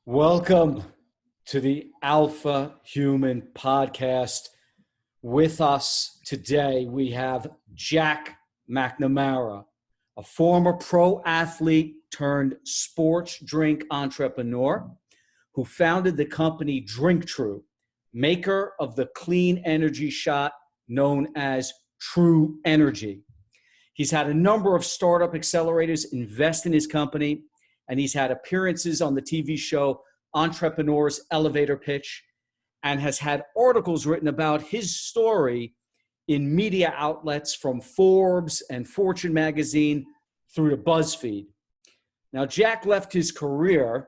Welcome to the Alpha Human Podcast. With us today, we have Jack McNamara, a former pro athlete turned sports drink entrepreneur who founded the company DrinkTru, maker of the clean energy shot known as TruEnergy. He's had a number of startup accelerators invest in his company, and he's had appearances on the TV show Entrepreneur's Elevator Pitch, and has had articles written about his story in media outlets from Forbes and Fortune magazine through to BuzzFeed. Now, Jack left his career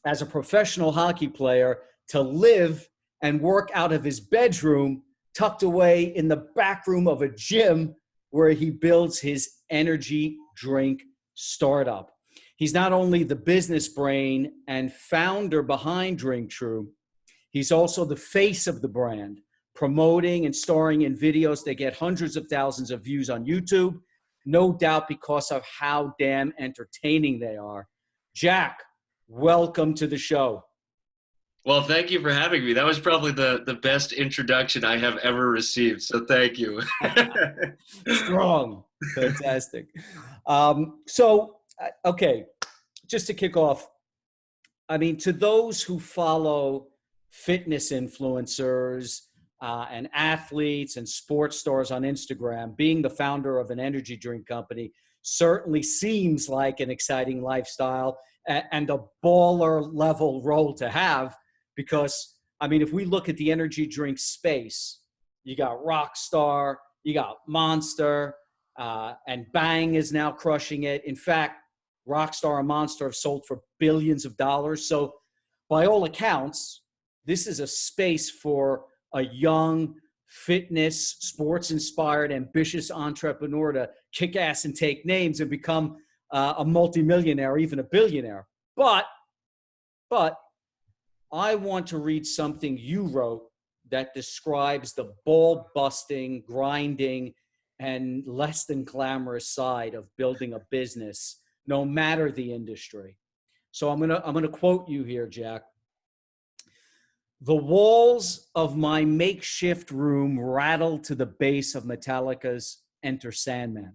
as a professional hockey player to live and work out of his bedroom tucked away in the back room of a gym where he builds his energy drink startup. He's not only the business brain and founder behind DrinkTru, he's also the face of the brand, promoting and starring in videos that get hundreds of thousands of views on YouTube, no doubt because of how damn entertaining they are. Jack, welcome to the show. Well, thank you for having me. That was probably the best introduction I have ever received, so thank you. Strong. Fantastic. Okay, just to kick off, I mean, to those who follow fitness influencers and athletes and sports stars on Instagram, being the founder of an energy drink company certainly seems like an exciting lifestyle and a baller level role to have. Because, I mean, if we look at the energy drink space, you got Rockstar, you got Monster, and Bang is now crushing it. In fact, Rockstar and Monster have sold for billions of dollars. So by all accounts, this is a space for a young, fitness, sports-inspired, ambitious entrepreneur to kick ass and take names and become a multimillionaire, even a billionaire. But I want to read something you wrote that describes the ball-busting, grinding, and less than glamorous side of building a business, no matter the industry. So I'm gonna quote you here, Jack. The walls of my makeshift room rattle to the bass of Metallica's Enter Sandman.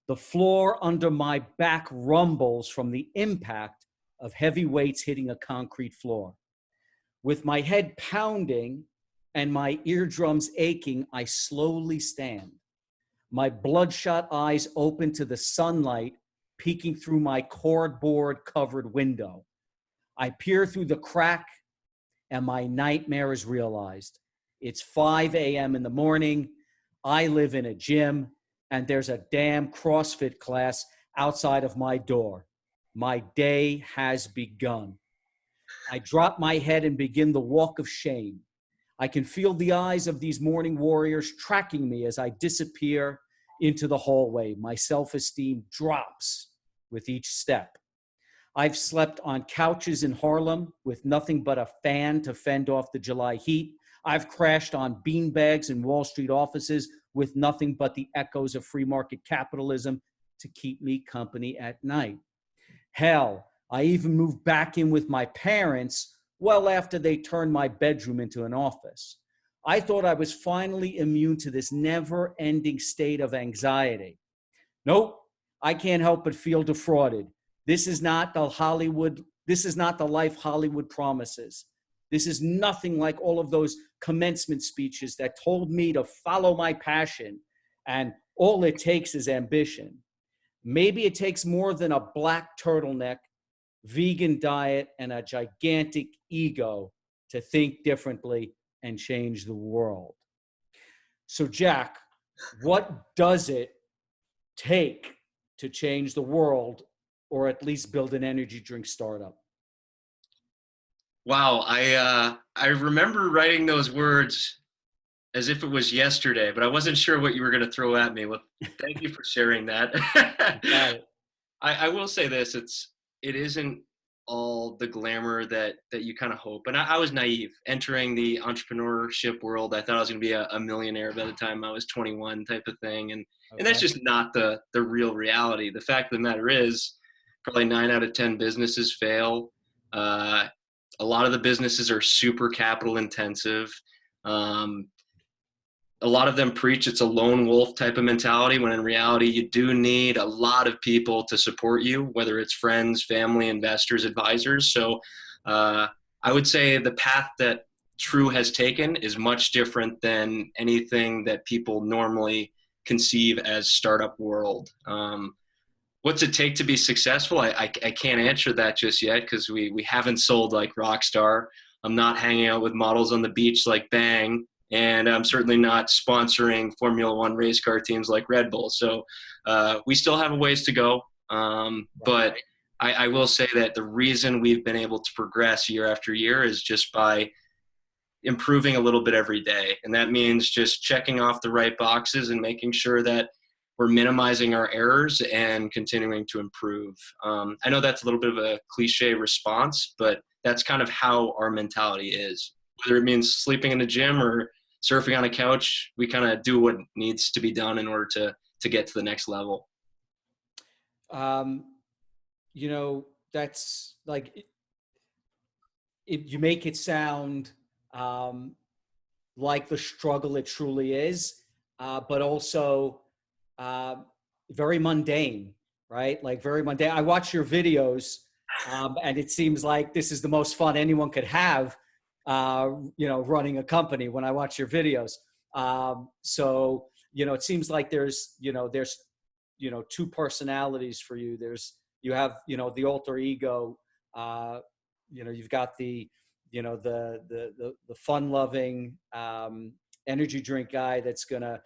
The floor under my back rumbles from the impact of heavy weights hitting a concrete floor. With my head pounding and my eardrums aching, I slowly stand. My bloodshot eyes open to the sunlight peeking through my cardboard-covered window. I peer through the crack, and my nightmare is realized. It's 5 a.m. in the morning. I live in a gym, and there's a damn CrossFit class outside of my door. My day has begun. I drop my head and begin the walk of shame. I can feel the eyes of these morning warriors tracking me as I disappear into the hallway. My self-esteem drops with each step. I've slept on couches in Harlem with nothing but a fan to fend off the July heat. I've crashed on beanbags in Wall Street offices with nothing but the echoes of free market capitalism to keep me company at night. Hell, I even moved back in with my parents well after they turned my bedroom into an office. I thought I was finally immune to this never-ending state of anxiety. Nope, I can't help but feel defrauded. This is not the life Hollywood promises. This is nothing like all of those commencement speeches that told me to follow my passion, and all it takes is ambition. Maybe it takes more than a black turtleneck, vegan diet, and a gigantic ego to think differently and change the world. So, Jack, what does it take to change the world, or at least build an energy drink startup? Wow, I remember writing those words as if it was yesterday, but I wasn't sure what you were going to throw at me. Well, thank you for sharing that. Got it. I will say this: it isn't all the glamour that you kind of hope. And I was naive entering the entrepreneurship world. I thought I was going to be a millionaire by the time I was 21, type of thing, and that's just not the real reality. The fact of the matter is, probably 9 out of 10 businesses fail. A lot of the businesses are super capital intensive. A lot of them preach it's a lone wolf type of mentality, when in reality you do need a lot of people to support you, whether it's friends, family, investors, advisors. So I would say the path that Tru has taken is much different than anything that people normally conceive as startup world. What's it take to be successful? I can't answer that just yet, because we haven't sold like Rockstar. I'm not hanging out with models on the beach like Bang, and I'm certainly not sponsoring Formula One race car teams like Red Bull. So we still have a ways to go. But I will say that the reason we've been able to progress year after year is just by improving a little bit every day. And that means just checking off the right boxes and making sure that we're minimizing our errors and continuing to improve. I know that's a little bit of a cliche response, but that's kind of how our mentality is. Whether it means sleeping in the gym or surfing on a couch, we kind of do what needs to be done in order to get to the next level. You know, that's like, you make it sound like the struggle it truly is, but also very mundane, right? Like very mundane. I watch your videos, and it seems like this is the most fun anyone could have, you know, running a company when I watch your videos. So, you know, it seems like there's two personalities for you. You have, you know, the alter ego, you've got the fun loving, energy drink guy that's gonna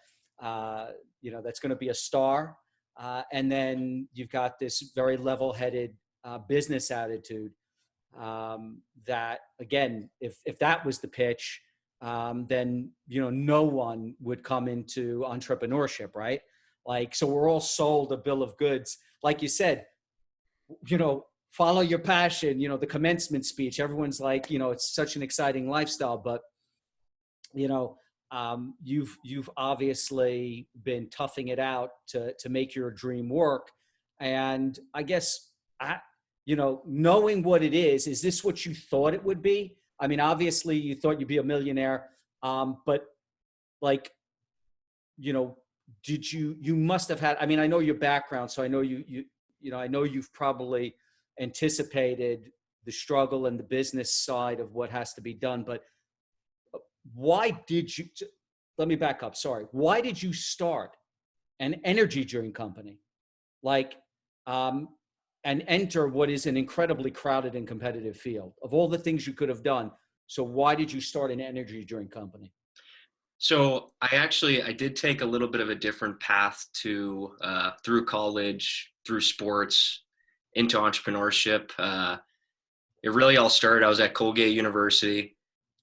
be a star. And then you've got this very level headed, business attitude, that again, if that was the pitch, then, you know, no one would come into entrepreneurship, right? Like, so we're all sold a bill of goods. Like you said, you know, follow your passion, you know, the commencement speech, everyone's like, you know, it's such an exciting lifestyle, but, you know, you've obviously been toughing it out to make your dream work. And I guess, knowing what it is this what you thought it would be? I mean, obviously you thought you'd be a millionaire, but like, you know, you must have had, I mean, I know your background, so I know I know you've probably anticipated the struggle and the business side of what has to be done, but let me back up. Sorry. Why did you start an energy drink company? Like, and enter what is an incredibly crowded and competitive field of all the things you could have done. So why did you start an energy drink company? So I did take a little bit of a different path through college, through sports, into entrepreneurship. It really all started, I was at Colgate University,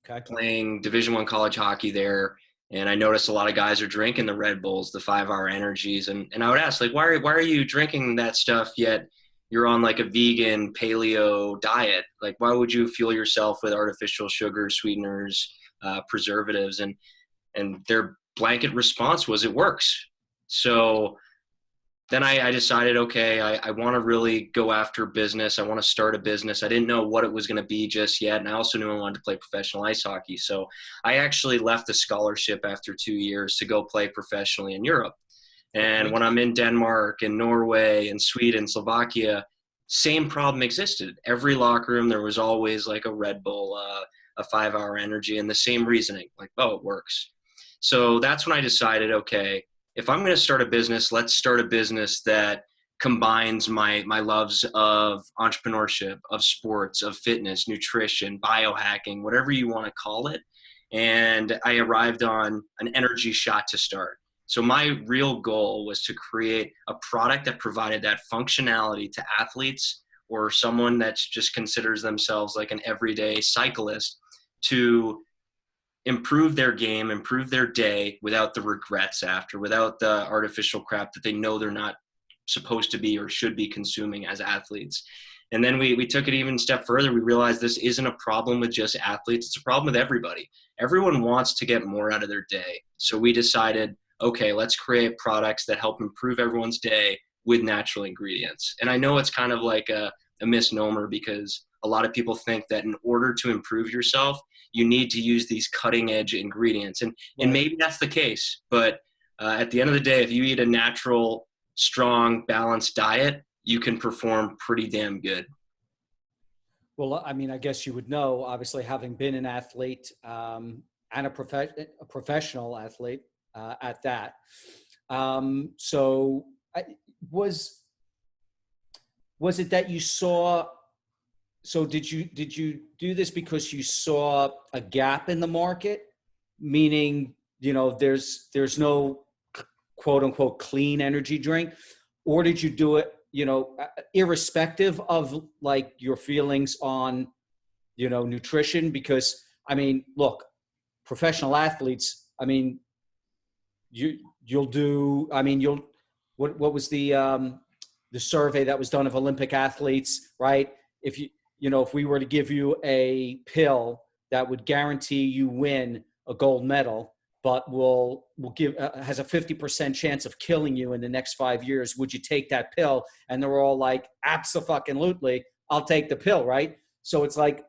Okay. playing Division I college hockey there. And I noticed a lot of guys are drinking the Red Bulls, the 5-hour energies. And I would ask, like, why are you drinking that stuff yet you're on like a vegan paleo diet? Like, why would you fuel yourself with artificial sugar, sweeteners, preservatives? And their blanket response was, it works. So then I decided, okay, I want to really go after business. I want to start a business. I didn't know what it was going to be just yet. And I also knew I wanted to play professional ice hockey. So I actually left a scholarship after 2 years to go play professionally in Europe. And when I'm in Denmark and Norway and Sweden, Slovakia, same problem existed. Every locker room, there was always like a Red Bull, a 5-hour energy, and the same reasoning, like, oh, it works. So that's when I decided, okay, if I'm going to start a business, let's start a business that combines my loves of entrepreneurship, of sports, of fitness, nutrition, biohacking, whatever you want to call it. And I arrived on an energy shot to start. So my real goal was to create a product that provided that functionality to athletes or someone that just considers themselves like an everyday cyclist, to improve their game, improve their day without the regrets after, without the artificial crap that they know they're not supposed to be or should be consuming as athletes. And then we took it even a step further. We realized this isn't a problem with just athletes. It's a problem with everybody. Everyone wants to get more out of their day. So we decided, okay, let's create products that help improve everyone's day with natural ingredients. And I know it's kind of like a misnomer, because a lot of people think that in order to improve yourself, you need to use these cutting edge ingredients. And maybe that's the case, but at the end of the day, if you eat a natural, strong, balanced diet, you can perform pretty damn good. Well, I mean, I guess you would know, obviously, having been an athlete and a professional athlete at that. So was it that you saw, so did you do this because you saw a gap in the market? Meaning, there's no quote unquote clean energy drink, or did you do it, irrespective of like your feelings on, nutrition? Because I mean, look, professional athletes, I mean, you'll do, I mean, what was the survey that was done of Olympic athletes, right? If if we were to give you a pill that would guarantee you win a gold medal, but will give has a 50% chance of killing you in the next 5 years, would you take that pill? And they're all like, abso-fucking-lutely, I'll take the pill, right? So it's like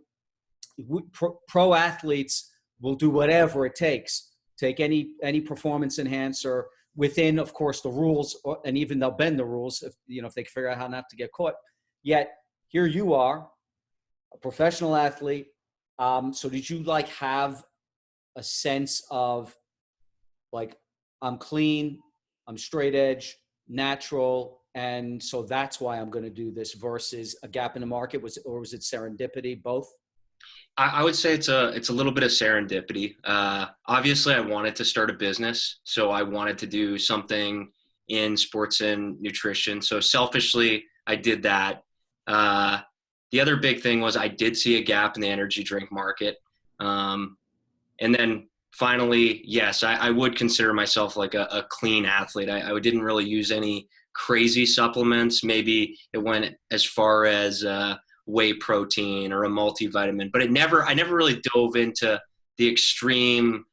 pro athletes will do whatever it takes, take any performance enhancer within, of course, the rules, and even they'll bend the rules if they can figure out how not to get caught. Yet here you are, a professional athlete. So did you like have a sense of like, I'm clean, I'm straight edge, natural, and so that's why I'm going to do this, versus a gap in the market? Or was it serendipity? Both? I would say it's a little bit of serendipity. Obviously, I wanted to start a business, so I wanted to do something in sports and nutrition. So selfishly, I did that. The other big thing was I did see a gap in the energy drink market. And then finally, yes, I would consider myself like a clean athlete. I didn't really use any crazy supplements. Maybe it went as far as whey protein or a multivitamin, but I never really dove into the extreme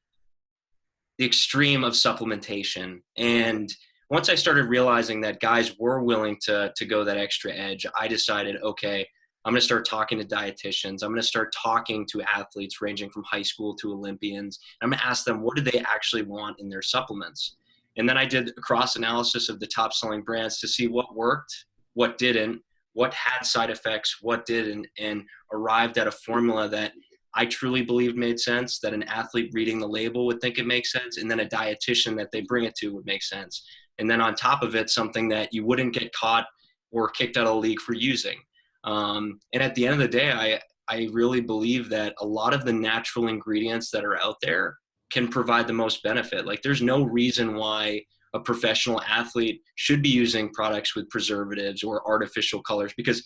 of supplementation. And once I started realizing that guys were willing to go that extra edge, I decided, okay, I'm going to start talking to dietitians. I'm going to start talking to athletes ranging from high school to Olympians. I'm going to ask them, what do they actually want in their supplements? And then I did a cross analysis of the top selling brands to see what worked, what didn't, what had side effects, what didn't, and arrived at a formula that I truly believed made sense, that an athlete reading the label would think it makes sense, and then a dietitian that they bring it to would make sense. And then on top of it, something that you wouldn't get caught or kicked out of the league for using. And at the end of the day, I really believe that a lot of the natural ingredients that are out there can provide the most benefit. Like, there's no reason why a professional athlete should be using products with preservatives or artificial colors, because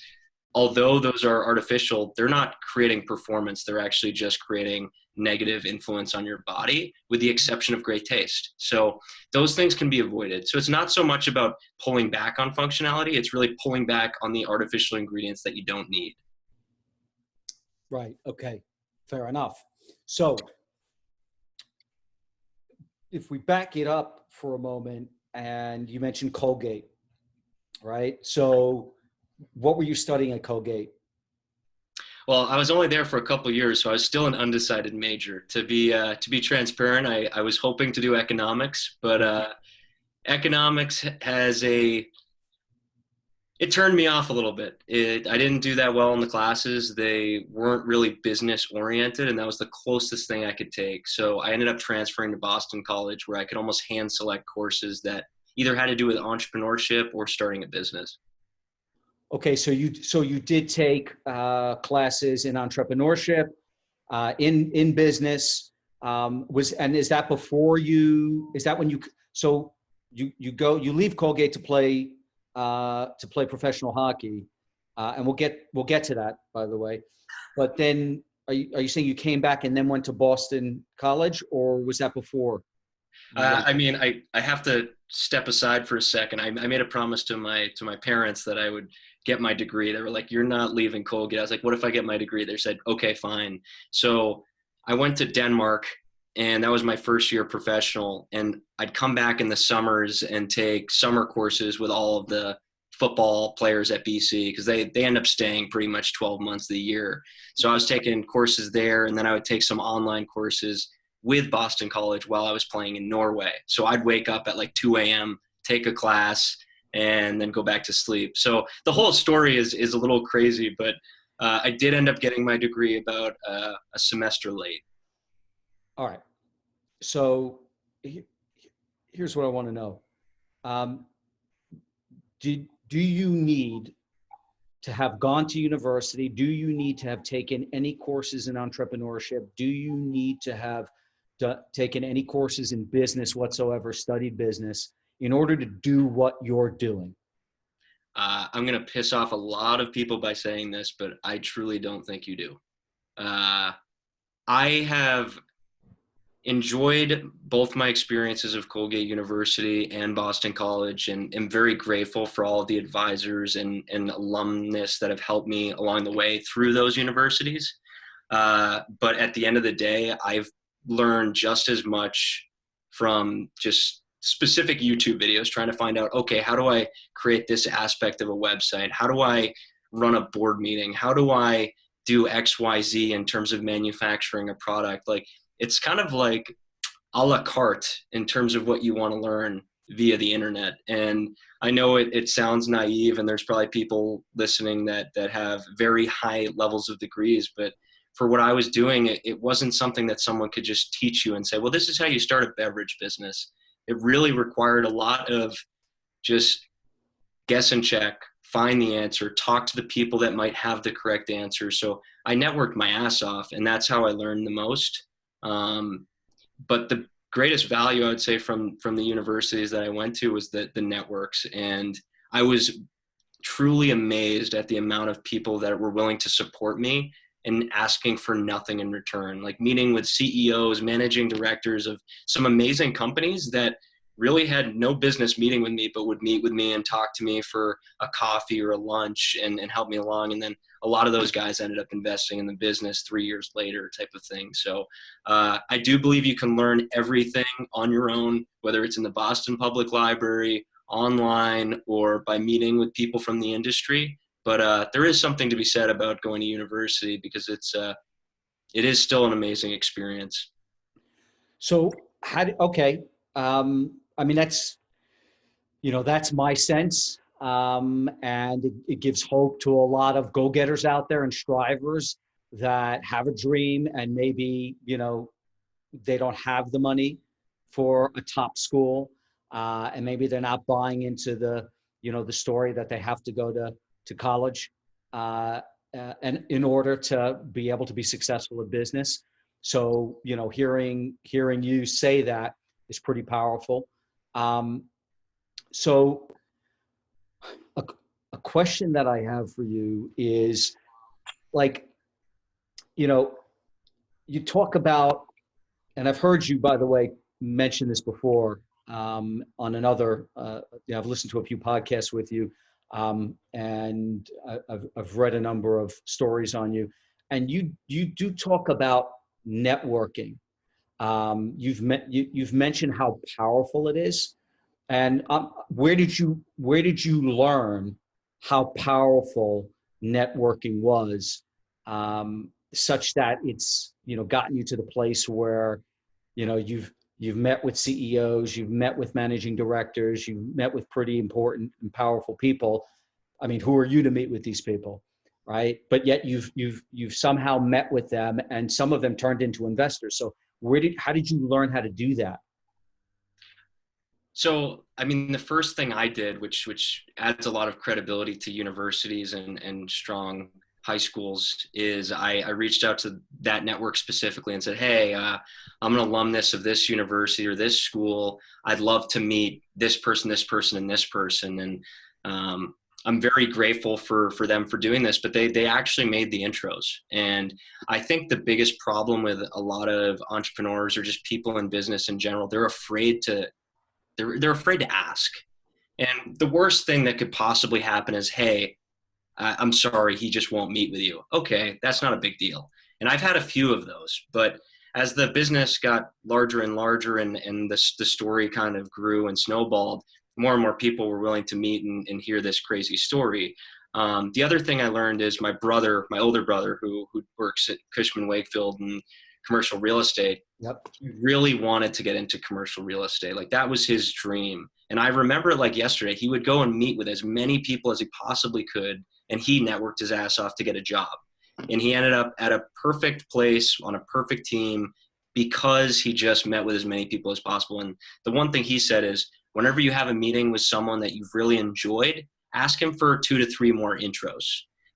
although those are artificial, they're not creating performance. They're actually just creating negative influence on your body, with the exception of great taste. So those things can be avoided. So it's not so much about pulling back on functionality. It's really pulling back on the artificial ingredients that you don't need. Right. Okay. Fair enough. So if we back it up for a moment, and you mentioned Colgate, right? So what were you studying at Colgate? Well, I was only there for a couple of years, so I was still an undecided major. To be transparent, I was hoping to do economics, but economics it turned me off a little bit. I didn't do that well in the classes. They weren't really business oriented, and that was the closest thing I could take. So I ended up transferring to Boston College, where I could almost hand select courses that either had to do with entrepreneurship or starting a business. Okay, so you did take classes in entrepreneurship, in business. Is that before you? Is that when you? So you leave Colgate to play professional hockey, and we'll get to that, by the way. But then, are you saying you came back and then went to Boston College, or was that before? I mean, I have to step aside for a second. I made a promise to my parents that I would get my degree. They were like, "You're not leaving Colgate." I was like, "What if I get my degree?" They said, "Okay, fine." So I went to Denmark, and that was my first year professional. And I'd come back in the summers and take summer courses with all of the football players at BC because they end up staying pretty much 12 months of the year. So I was taking courses there, and then I would take some online courses with Boston College while I was playing in Norway. So I'd wake up at like 2 a.m., take a class, and then go back to sleep. So the whole story is a little crazy, but I did end up getting my degree about a semester late. All right. So here's what I want to know. Do you need to have gone to university? Do you need to have taken any courses in entrepreneurship? Do you need to have taken any courses in business whatsoever, studied business, in order to do what you're doing? I'm going to piss off a lot of people by saying this, but I truly don't think you do. I have enjoyed both my experiences of Colgate University and Boston College, and am very grateful for all of the advisors and alumnus that have helped me along the way through those universities. But at the end of the day, I've learned just as much from just specific YouTube videos, trying to find out, okay, how do I create this aspect of a website? How do I run a board meeting? How do I do XYZ in terms of manufacturing a product? Like, it's kind of like a la carte in terms of what you want to learn via the internet. And I know it sounds naive, and there's probably people listening that have very high levels of degrees, but for what I was doing, it wasn't something that someone could just teach you and say, well, this is how you start a beverage business. It really required a lot of just guess and check, find the answer, talk to the people that might have the correct answer. So I networked my ass off, and that's how I learned the most. But the greatest value, I would say, from the universities that I went to was the networks. And I was truly amazed at the amount of people that were willing to support me and asking for nothing in return, like meeting with CEOs, managing directors of some amazing companies that really had no business meeting with me, but would meet with me and talk to me for a coffee or a lunch and help me along. And then a lot of those guys ended up investing in the business 3 years later, type of thing. So I do believe you can learn everything on your own, whether it's in the Boston Public Library, online, or by meeting with people from the industry. But there is something to be said about going to university, because it is still an amazing experience. So okay. I mean, that's my sense. And it gives hope to a lot of go-getters out there and strivers that have a dream, and maybe, they don't have the money for a top school. And maybe they're not buying into the story that they have to go to college, and in order to be able to be successful in business. So, hearing you say that is pretty powerful. So a question that I have for you is, like, you talk about, and I've heard you, by the way, mention this before, on another, I've listened to a few podcasts with you, and I've read a number of stories on you, and you do talk about networking. You've mentioned how powerful it is, and where did you learn how powerful networking was, such that it's gotten you to the place where you've met with CEOs, you've met with managing directors, you've met with pretty important and powerful people. I mean, who are you to meet with these people, right? But yet you've somehow met with them, and some of them turned into investors. So how did you learn how to do that? So, I mean, the first thing I did, which adds a lot of credibility to universities and strong high schools, is I reached out to that network specifically and said, hey, I'm an alumnus of this university or this school. I'd love to meet this person, and this person. And I'm very grateful for them for doing this, but they actually made the intros. And I think the biggest problem with a lot of entrepreneurs, or just people in business in general, they're afraid to ask. And the worst thing that could possibly happen is, hey, I'm sorry, he just won't meet with you. Okay, that's not a big deal. And I've had a few of those, but as the business got larger and larger, and the story kind of grew and snowballed, more and more people were willing to meet and hear this crazy story. The other thing I learned is my older brother, who works at Cushman Wakefield and commercial real estate, Yep. he really wanted to get into commercial real estate. Like, that was his dream. And I remember it like yesterday. He would go and meet with as many people as he possibly could, and he networked his ass off to get a job. And he ended up at a perfect place on a perfect team because he just met with as many people as possible. And the one thing he said is, whenever you have a meeting with someone that you've really enjoyed, ask him for 2 to 3 more intros.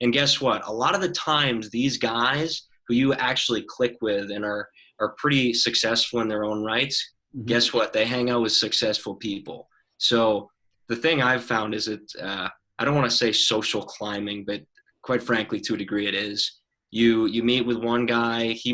And guess what? A lot of the times, these guys who you actually click with and are pretty successful in their own rights, guess what? They hang out with successful people. So the thing I've found is that I don't want to say social climbing, but quite frankly, to a degree it is. You meet with one guy, he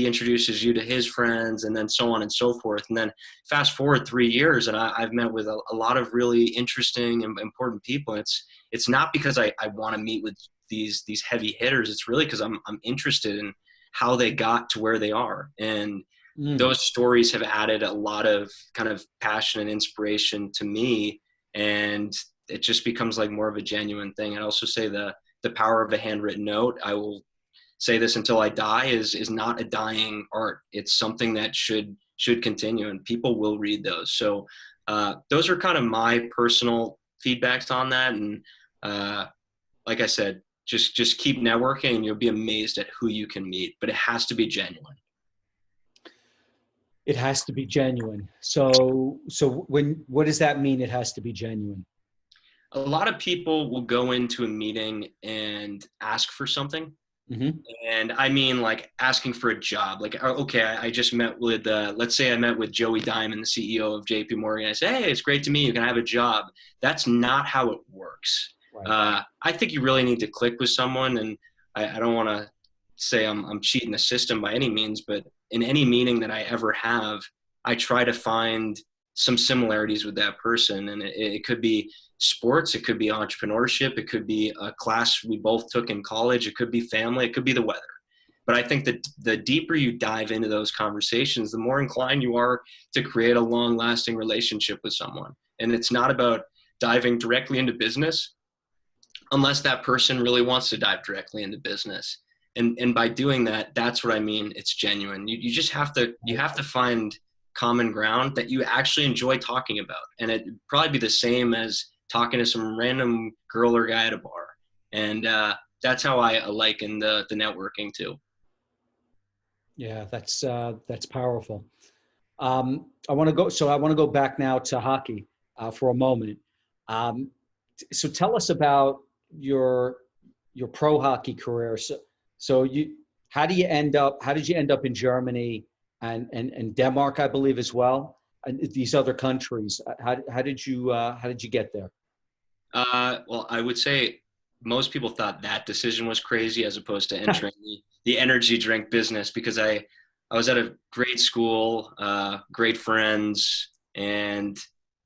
introduces you to his friends, and then so on and so forth. And then fast forward 3 years, and I've met with a lot of really interesting and important people. It's not because I want to meet with these heavy hitters. It's really because I'm interested in how they got to where they are. And those stories have added a lot of kind of passion and inspiration to me. And it just becomes like more of a genuine thing. I'd also say the power of a handwritten note, I will say this until I die, is not a dying art. It's something that should continue, and people will read those. So those are kind of my personal feedbacks on that. And like I said, just keep networking and you'll be amazed at who you can meet, but it has to be genuine. It has to be genuine. So what does that mean? It has to be genuine. A lot of people will go into a meeting and ask for something. And I mean, like, asking for a job. Like, okay, I just met with, let's say I met with Joey Diamond, the CEO of JP Morgan. I say, hey, it's great to meet you. Can I have a job? That's not how it works. Right. I think you really need to click with someone. And I don't want to say I'm cheating the system by any means, but in any meeting that I ever have, I try to find some similarities with that person. And it could be sports, it could be entrepreneurship, it could be a class we both took in college, it could be family, it could be the weather. But I think that the deeper you dive into those conversations, the more inclined you are to create a long-lasting relationship with someone. And it's not about diving directly into business unless that person really wants to dive directly into business. And by doing that, that's what I mean. It's genuine. You just have to find common ground that you actually enjoy talking about. And it'd probably be the same as talking to some random girl or guy at a bar. And that's how I liken the networking too. Yeah, that's powerful. I want to go back now to hockey for a moment. So tell us about your pro hockey career. So how did you end up in Germany and Denmark, I believe, as well, and these other countries? How did you get there? Well, I would say most people thought that decision was crazy as opposed to entering the energy drink business, because I was at a great school, great friends, and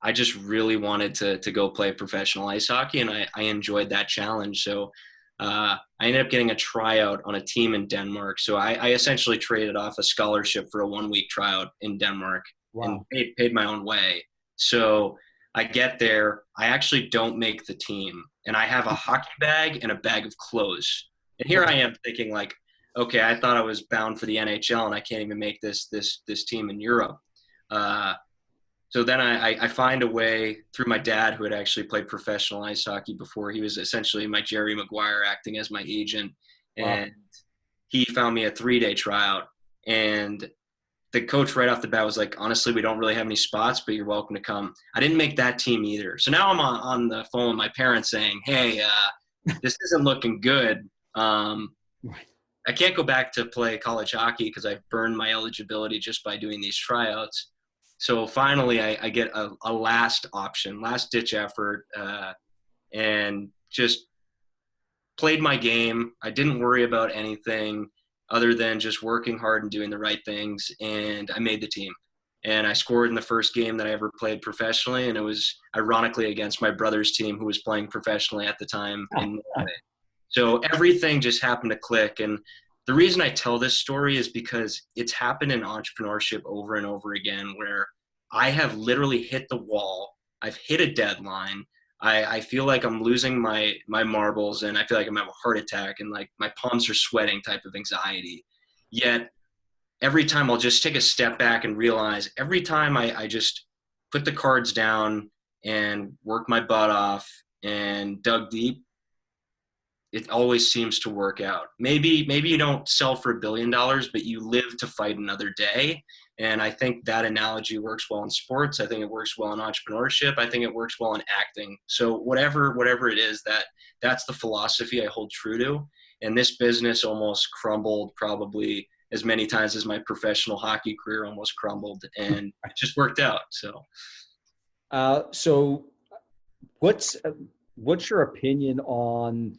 I just really wanted to go play professional ice hockey, and I enjoyed that challenge. So I ended up getting a tryout on a team in Denmark. So I essentially traded off a scholarship for a 1-week tryout in Denmark. Wow. And paid my own way. So I get there, I actually don't make the team, and I have a hockey bag and a bag of clothes. And here I am thinking, like, okay, I thought I was bound for the NHL and I can't even make this team in Europe. So then I find a way through my dad, who had actually played professional ice hockey before. He was essentially my Jerry Maguire, acting as my agent. And he found me a 3-day tryout. And the coach right off the bat was like, honestly, we don't really have any spots, but you're welcome to come. I didn't make that team either. So now I'm on the phone with my parents saying, hey, this isn't looking good. I can't go back to play college hockey because I've burned my eligibility just by doing these tryouts. So finally I get a last option, last ditch effort, and just played my game. I didn't worry about anything other than just working hard and doing the right things. And I made the team. And I scored in the first game that I ever played professionally. And it was ironically against my brother's team, who was playing professionally at the time in Norway. So everything just happened to click. And the reason I tell this story is because it's happened in entrepreneurship over and over again, where I have literally hit the wall. I've hit a deadline. I feel like I'm losing my marbles, and I feel like I'm having a heart attack, and like my palms are sweating type of anxiety. Yet every time I'll just take a step back and realize every time I just put the cards down and worked my butt off and dug deep, it always seems to work out. Maybe you don't sell for $1 billion, but you live to fight another day. And I think that analogy works well in sports. I think it works well in entrepreneurship. I think it works well in acting. So whatever it is, that's the philosophy I hold true to. And this business almost crumbled probably as many times as my professional hockey career almost crumbled, and it just worked out. So what's your opinion on,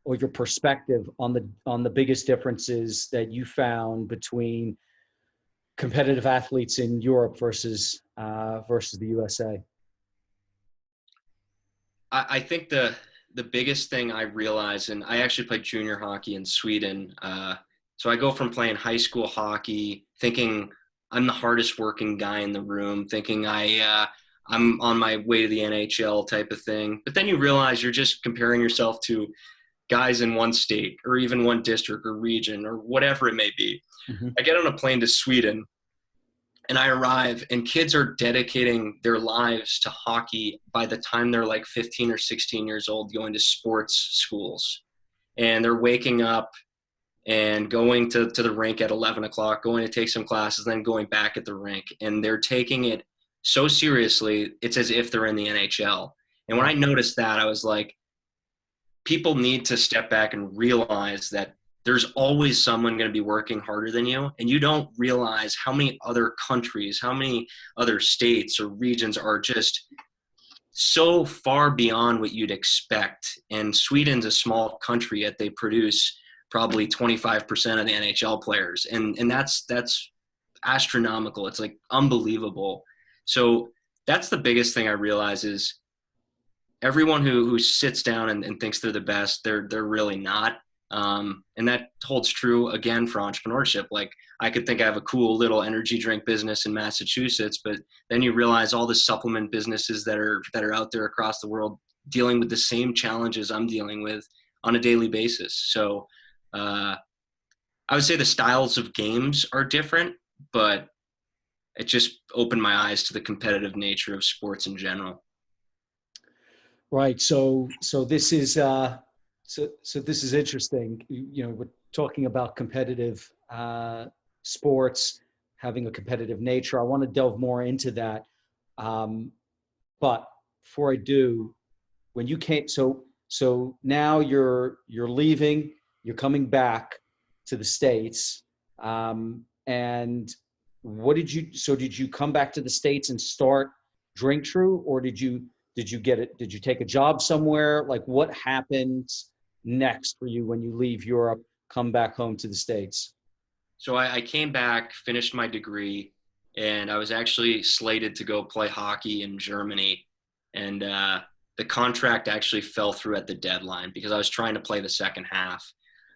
or your perspective on the biggest differences that you found between competitive athletes in Europe versus the USA? I think the biggest thing I realized, and I actually played junior hockey in Sweden. So I go from playing high school hockey, thinking I'm the hardest working guy in the room, thinking I'm on my way to the NHL type of thing. But then you realize you're just comparing yourself to guys in one state or even one district or region or whatever it may be. Mm-hmm. I get on a plane to Sweden, and I arrive, and kids are dedicating their lives to hockey by the time they're like 15 or 16 years old, going to sports schools. And they're waking up and going to the rink at 11 o'clock, going to take some classes, then going back at the rink. And they're taking it so seriously, it's as if they're in the NHL. And when I noticed that, I was like, people need to step back and realize that there's always someone going to be working harder than you. And you don't realize how many other countries, how many other states or regions are just so far beyond what you'd expect. And Sweden's a small country, yet they produce probably 25% of the NHL players. And that's astronomical. It's like unbelievable. So that's the biggest thing I realize is everyone who sits down and thinks they're the best, they're really not. And that holds true again for entrepreneurship. Like I could think I have a cool little energy drink business in Massachusetts, but then you realize all the supplement businesses that are out there across the world dealing with the same challenges I'm dealing with on a daily basis. So I would say the styles of games are different, but it just opened my eyes to the competitive nature of sports in general. Right. So this is so this is interesting. You know, we're talking about competitive sports having a competitive nature. I want to delve more into that. But before I do, when you came, so now you're leaving, you're coming back to the States, and did you come back to the States and start DrinkTru, or did you take a job somewhere? Like what happens next for you when you leave Europe, come back home to the States? So I came back, finished my degree, and I was actually slated to go play hockey in Germany. And the contract actually fell through at the deadline because I was trying to play the second half.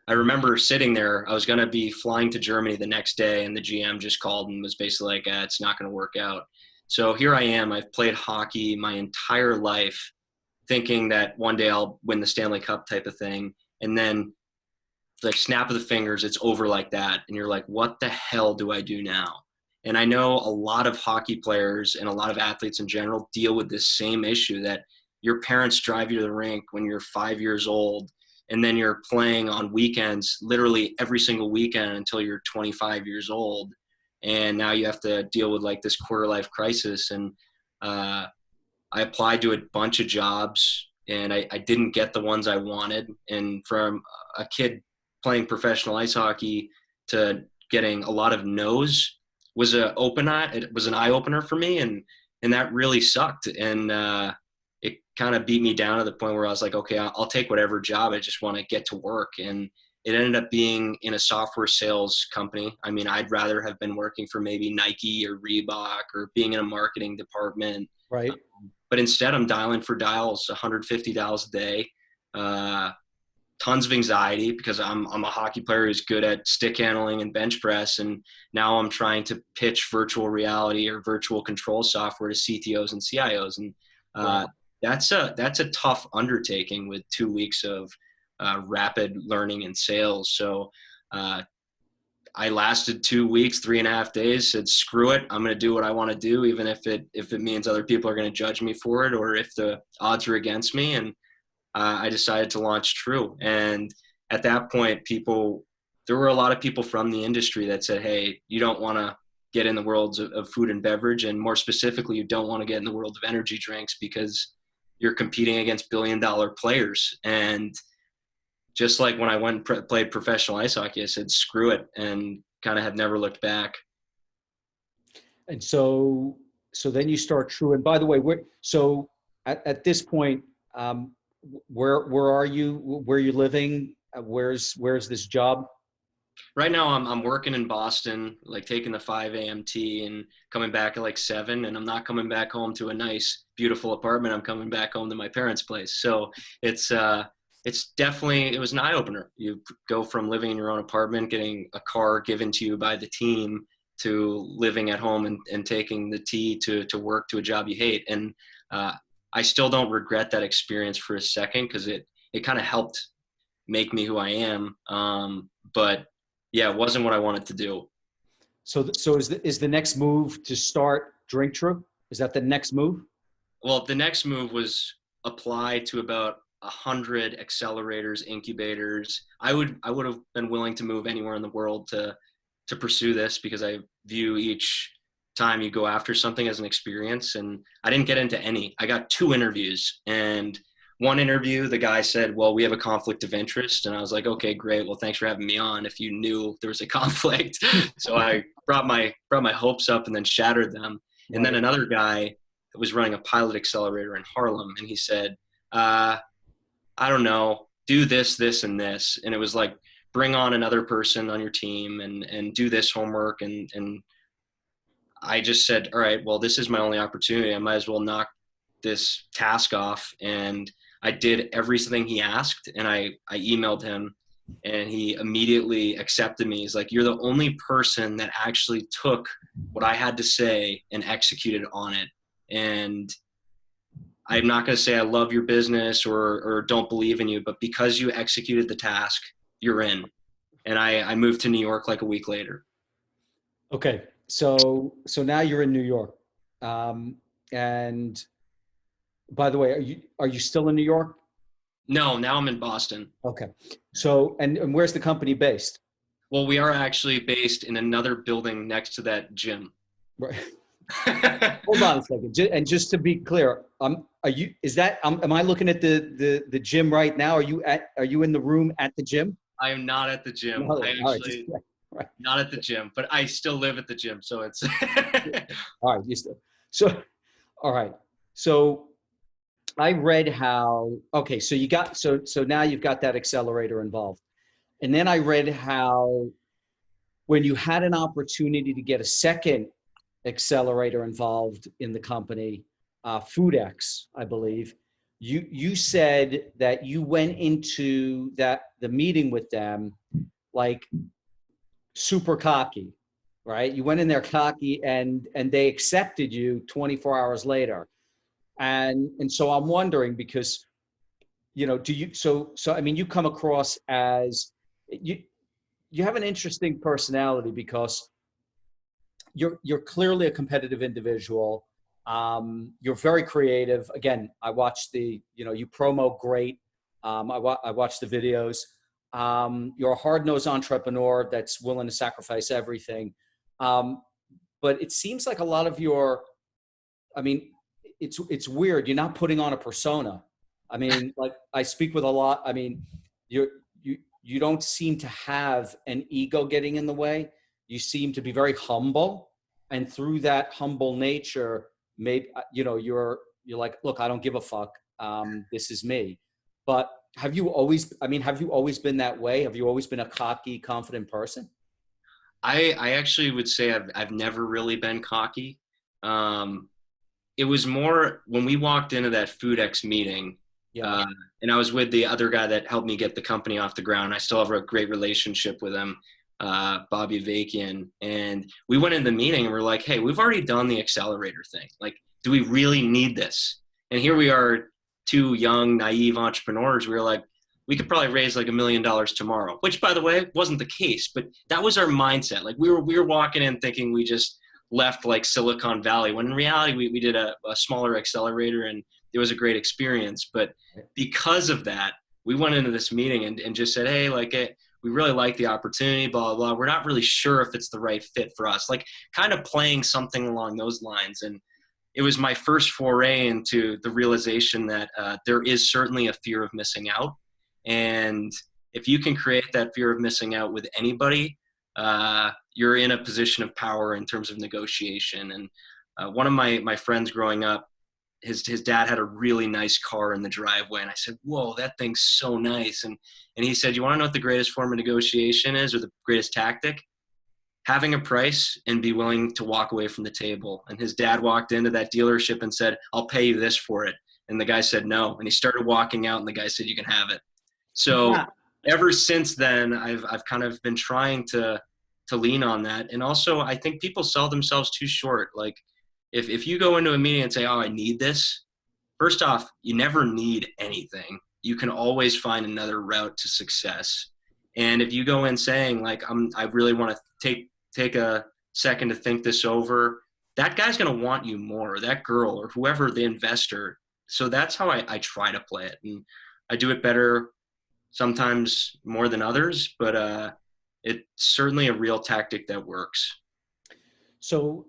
I remember sitting there, I was going to be flying to Germany the next day, and the GM just called and was basically like, it's not going to work out. So here I am. I've played hockey my entire life, thinking that one day I'll win the Stanley Cup type of thing. And then like snap of the fingers, it's over like that. And you're like, what the hell do I do now? And I know a lot of hockey players and a lot of athletes in general deal with this same issue, that your parents drive you to the rink when you're 5 years old, and then you're playing on weekends, literally every single weekend until you're 25 years old. And now you have to deal with like this quarter life crisis. And I applied to a bunch of jobs, and I didn't get the ones I wanted. And from a kid playing professional ice hockey to getting a lot of no's was it was an eye opener for me. And that really sucked. And it kind of beat me down to the point where I was like, okay, I'll take whatever job. I just want to get to work. And it ended up being in a software sales company. I mean, I'd rather have been working for maybe Nike or Reebok or being in a marketing department. Right. But instead, I'm dialing for dials, 150 dials a day, tons of anxiety because I'm a hockey player who's good at stick handling and bench press. And now I'm trying to pitch virtual reality or virtual control software to CTOs and CIOs. And Wow. That's a tough undertaking with 2 weeks of rapid learning and sales. So I lasted 2 weeks, 3.5 days, said, screw it. I'm going to do what I want to do, even if it means other people are going to judge me for it, or if the odds are against me. And I decided to launch Tru. And at that point, there were a lot of people from the industry that said, hey, you don't want to get in the worlds of food and beverage. And more specifically, you don't want to get in the world of energy drinks because you're competing against billion-dollar players. And just like when I went and played professional ice hockey, I said, screw it, and kind of have never looked back. And so then you start Tru. And by the way, so at this point, where are you? Where are you living? Where's this job? Right now I'm working in Boston, like taking the 5 a.m. T and coming back at like 7. And I'm not coming back home to a nice, beautiful apartment. I'm coming back home to my parents' place. So it's definitely, it was an eye opener. You go from living in your own apartment, getting a car given to you by the team, to living at home and taking the T to work to a job you hate. And I still don't regret that experience for a second, because it kind of helped make me who I am. But yeah, it wasn't what I wanted to do. So is the next move to start DrinkTru? Is that the next move? Well, the next move was apply to about 100 accelerators, incubators. I would have been willing to move anywhere in the world to pursue this, because I view each time you go after something as an experience. And I didn't get into any. I got 2 interviews, and one interview, the guy said, well, we have a conflict of interest. And I was like, okay, great. Well, thanks for having me on if you knew there was a conflict. So I brought my hopes up and then shattered them. And then another guy was running a pilot accelerator in Harlem, and he said, I don't know, do this, this, and this. And it was like, bring on another person on your team and do this homework. And I just said, all right, well, this is my only opportunity. I might as well knock this task off. And I did everything he asked, and I emailed him, and he immediately accepted me. He's like, you're the only person that actually took what I had to say and executed on it. And I'm not going to say I love your business or don't believe in you, but because you executed the task, you're in. And I moved to New York like a week later. Okay. So now you're in New York. And by the way, are you still in New York? No, now I'm in Boston. Okay. So, and where's the company based? Well, we are actually based in another building next to that gym. Right. Hold on a second. And just to be clear, am I looking at the gym right now? Are you in the room at the gym? I am not at the gym. No, I actually right. not at the gym, but I still live at the gym. So it's all right. All right. So I read how, okay. So so now you've got that accelerator involved. And then I read how when you had an opportunity to get a second accelerator involved in the company, FoodX, I believe, you said that you went into the meeting with them like super cocky, right? You went in there cocky, and they accepted you 24 hours later. And so I'm wondering, because, I mean, you come across as you have an interesting personality, because you're clearly a competitive individual. You're very creative. Again, I watched you promo great. I watched the videos. You're a hard-nosed entrepreneur that's willing to sacrifice everything. But it seems like a lot of it's weird. You're not putting on a persona. I mean, like, I speak with a lot. I mean, you don't seem to have an ego getting in the way. You seem to be very humble, and through that humble nature, maybe you're like, look, I don't give a fuck. This is me. But have you always been that way? Have you always been a cocky, confident person? I actually would say I've never really been cocky. It was more when we walked into that FoodX meeting. Yeah. And I was with the other guy that helped me get the company off the ground. I still have a great relationship with him, Bobby Vakian. And we went in the meeting and we're like, hey, we've already done the accelerator thing. Like, do we really need this? And here we are, two young, naive entrepreneurs. We were like, we could probably raise like $1 million tomorrow, which by the way, wasn't the case, but that was our mindset. Like we were walking in thinking we just left like Silicon Valley, when in reality we did a smaller accelerator, and it was a great experience. But because of that, we went into this meeting and just said, hey, like, we really like the opportunity, blah, blah, blah. We're not really sure if it's the right fit for us, like kind of playing something along those lines. And it was my first foray into the realization that there is certainly a fear of missing out. And if you can create that fear of missing out with anybody, you're in a position of power in terms of negotiation. And one of my friends growing up, his dad had a really nice car in the driveway. And I said, whoa, that thing's so nice. And he said, you want to know what the greatest form of negotiation is, or the greatest tactic? Having a price and be willing to walk away from the table. And his dad walked into that dealership and said, I'll pay you this for it. And the guy said no. And he started walking out, and the guy said, you can have it. So ever since then, I've kind of been trying to lean on that. And also, I think people sell themselves too short. Like if you go into a meeting and say, oh, I need this, first off, you never need anything. You can always find another route to success. And if you go in saying like, I really want to take a second to think this over, that guy's going to want you more, that girl or whoever, the investor. So that's how I try to play it. And I do it better sometimes more than others, but it's certainly a real tactic that works. So,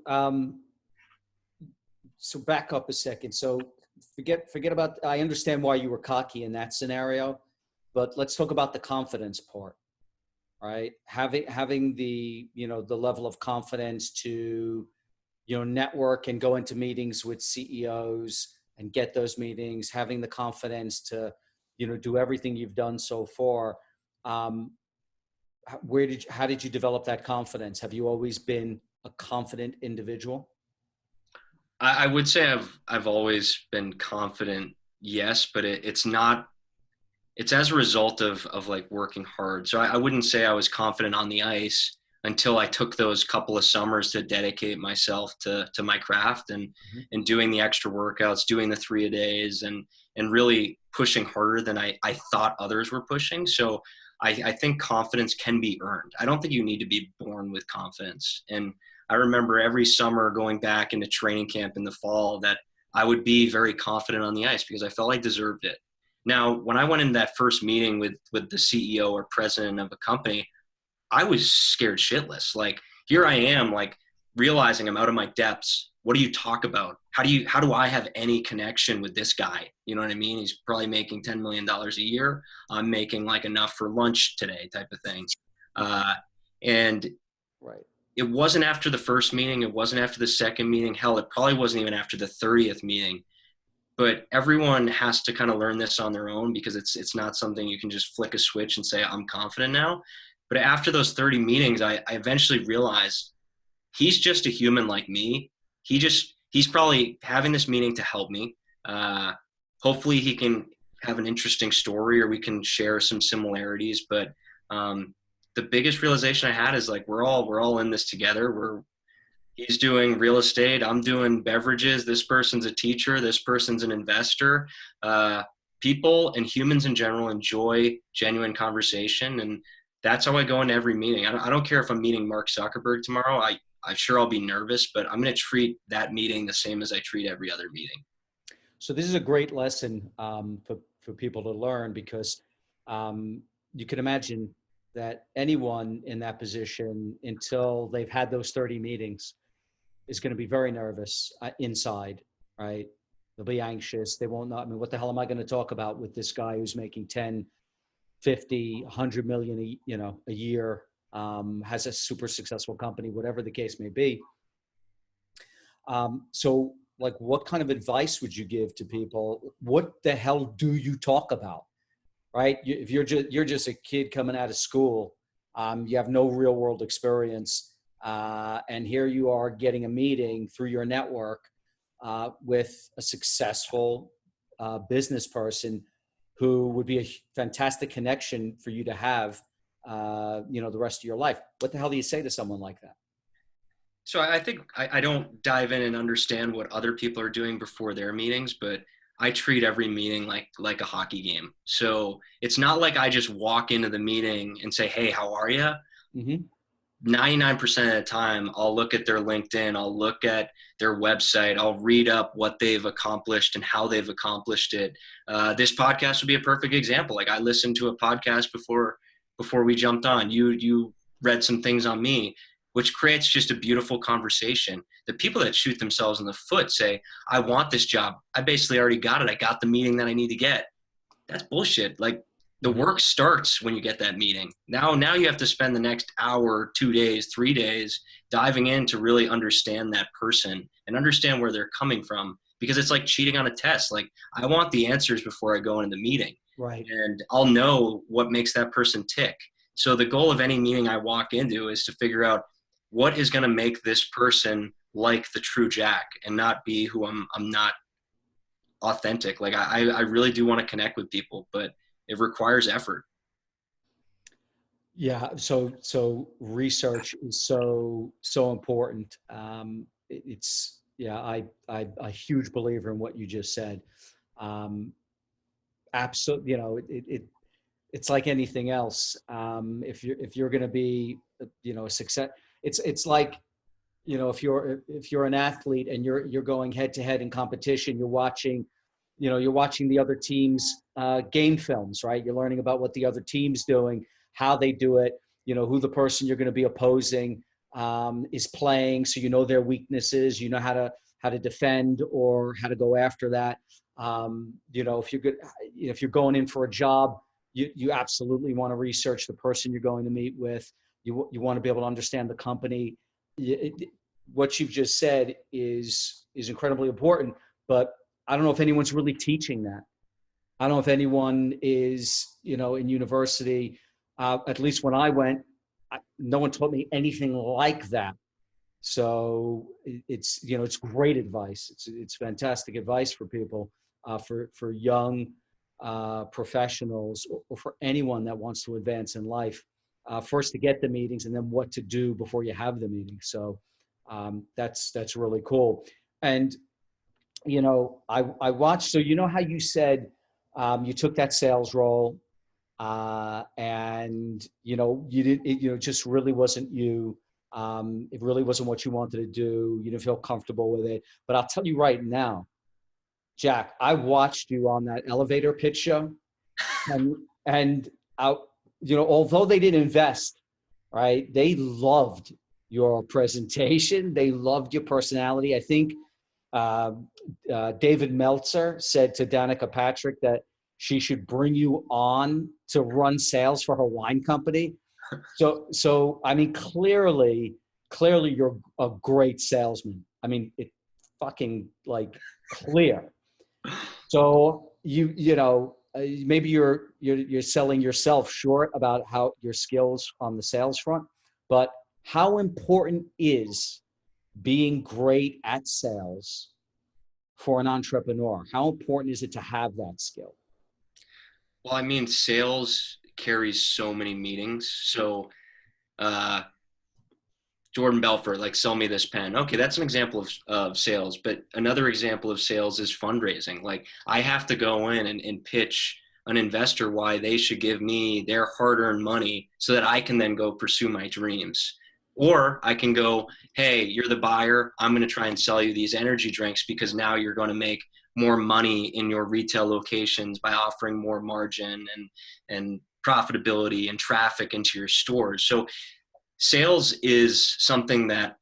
so back up a second. So forget about, I understand why you were cocky in that scenario, but let's talk about the confidence part, right? Having the, the level of confidence to, network and go into meetings with CEOs and get those meetings, having the confidence to, do everything you've done so far. How did you develop that confidence? Have you always been a confident individual? I would say I've always been confident, yes, but it's as a result of like working hard. So I wouldn't say I was confident on the ice until I took those couple of summers to dedicate myself to my craft and doing the extra workouts, doing the 3-a-days, and really pushing harder than I thought others were pushing. So I think confidence can be earned. I don't think you need to be born with confidence. And I remember every summer going back into training camp in the fall that I would be very confident on the ice because I felt I deserved it. Now, when I went in that first meeting with the CEO or president of a company, I was scared shitless. Like, here I am, like, realizing I'm out of my depths. What do you talk about? How do I have any connection with this guy? You know what I mean? He's probably making $10 million a year. I'm making like enough for lunch today type of thing. And right. It wasn't after the first meeting. It wasn't after the second meeting. Hell, it probably wasn't even after the 30th meeting. But everyone has to kind of learn this on their own because it's not something you can just flick a switch and say, I'm confident now. But after those 30 meetings, I eventually realized he's just a human like me. He's probably having this meeting to help me. Hopefully he can have an interesting story or we can share some similarities. But the biggest realization I had is like, we're all in this together. He's doing real estate. I'm doing beverages. This person's a teacher. This person's an investor. People and humans in general enjoy genuine conversation. And that's how I go into every meeting. I don't care if I'm meeting Mark Zuckerberg tomorrow. I'm sure I'll be nervous, but I'm going to treat that meeting the same as I treat every other meeting. So this is a great lesson for people to learn because you can imagine that anyone in that position, until they've had those 30 meetings, is going to be very nervous inside, right? They'll be anxious. They won't know. I mean, what the hell am I going to talk about with this guy who's making 10, 50, 100 million, a year, has a super successful company, whatever the case may be. So like, what kind of advice would you give to people? What the hell do you talk about? Right? If you're just a kid coming out of school, you have no real world experience. And here you are getting a meeting through your network with a successful business person who would be a fantastic connection for you to have, the rest of your life. What the hell do you say to someone like that? So I think I don't dive in and understand what other people are doing before their meetings, but I treat every meeting like a hockey game. So it's not like I just walk into the meeting and say, "Hey, how are you?" Mm-hmm. 99% of the time, I'll look at their LinkedIn, I'll look at their website, I'll read up what they've accomplished and how they've accomplished it. This podcast would be a perfect example. Like, I listened to a podcast before we jumped on. You read some things on me, which creates just a beautiful conversation. The people that shoot themselves in the foot say, "I want this job. I basically already got it. I got the meeting that I need to get." That's bullshit. Like, the Mm-hmm. work starts when you get that meeting. Now you have to spend the next hour, 2 days, 3 days diving in to really understand that person and understand where they're coming from, because it's like cheating on a test. Like, I want the answers before I go into the meeting, Right. and I'll know what makes that person tick. So the goal of any meeting I walk into is to figure out what is going to make this person like the true Jack and not be who I'm not authentic. Like, I really do want to connect with people, but it requires effort. Yeah. So research is so important. It's yeah. I a huge believer in what you just said. Um, Absolutely. It's like anything else. If you're going to be a success, it's like if you're an athlete and you're going head to head in competition, you're watching the other team's game films, right? You're learning about what the other team's doing, how they do it, who the person you're going to be opposing is playing, so their weaknesses, how to defend or how to go after that. If you're good, if you're going in for a job, you absolutely want to research the person you're going to meet with. You want to be able to understand the company. What you've just said is incredibly important, but I don't know if anyone's really teaching that. I don't know if anyone is, in university. At least when I went, no one taught me anything like that. So it's great advice. It's fantastic advice for people, for young professionals, or for anyone that wants to advance in life. First to get the meetings, and then what to do before you have the meeting. So that's really cool. And I watched. So how you said you took that sales role, and you did it just really wasn't you. It really wasn't what you wanted to do. You didn't feel comfortable with it. But I'll tell you right now, Jack, I watched you on that elevator pitch show, and I, although they didn't invest, right, they loved your presentation. They loved your personality. I think uh, David Meltzer said to Danica Patrick that she should bring you on to run sales for her wine company. So I mean, clearly, you're a great salesman. I mean, it fucking like clear. So maybe you're selling yourself short about how your skills on the sales front, but how important is being great at sales for an entrepreneur? How important is it to have that skill? Well, I mean, sales carries so many meetings. So, uh, Jordan Belfort, like, sell me this pen. Okay, that's an example of sales. But another example of sales is fundraising. Like, I have to go in and pitch an investor why they should give me their hard-earned money so that I can then go pursue my dreams. Or I can go, "Hey, you're the buyer. I'm going to try and sell you these energy drinks because now you're going to make more money in your retail locations by offering more margin and profitability and traffic into your stores." So sales is something that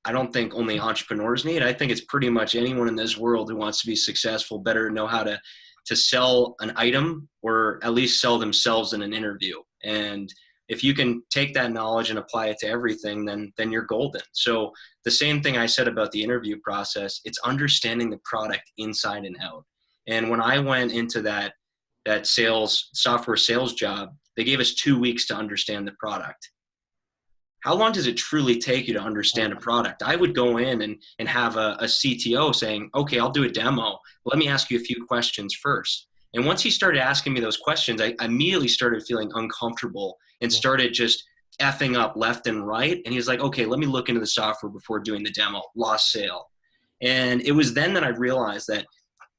I don't think only entrepreneurs need. I think it's pretty much anyone in this world who wants to be successful better know how to sell an item, or at least sell themselves in an interview. And if you can take that knowledge and apply it to everything, then you're golden. So the same thing I said about the interview process, it's understanding the product inside and out. And when I went into that software sales job, they gave us 2 weeks to understand the product. How long does it truly take you to understand a product? I would go in and have a CTO saying, "Okay, I'll do a demo. Let me ask you a few questions first." And once he started asking me those questions, I immediately started feeling uncomfortable and started just effing up left and right. And he was like, "Okay, let me look into the software before doing the demo." Lost sale. And it was then that I realized that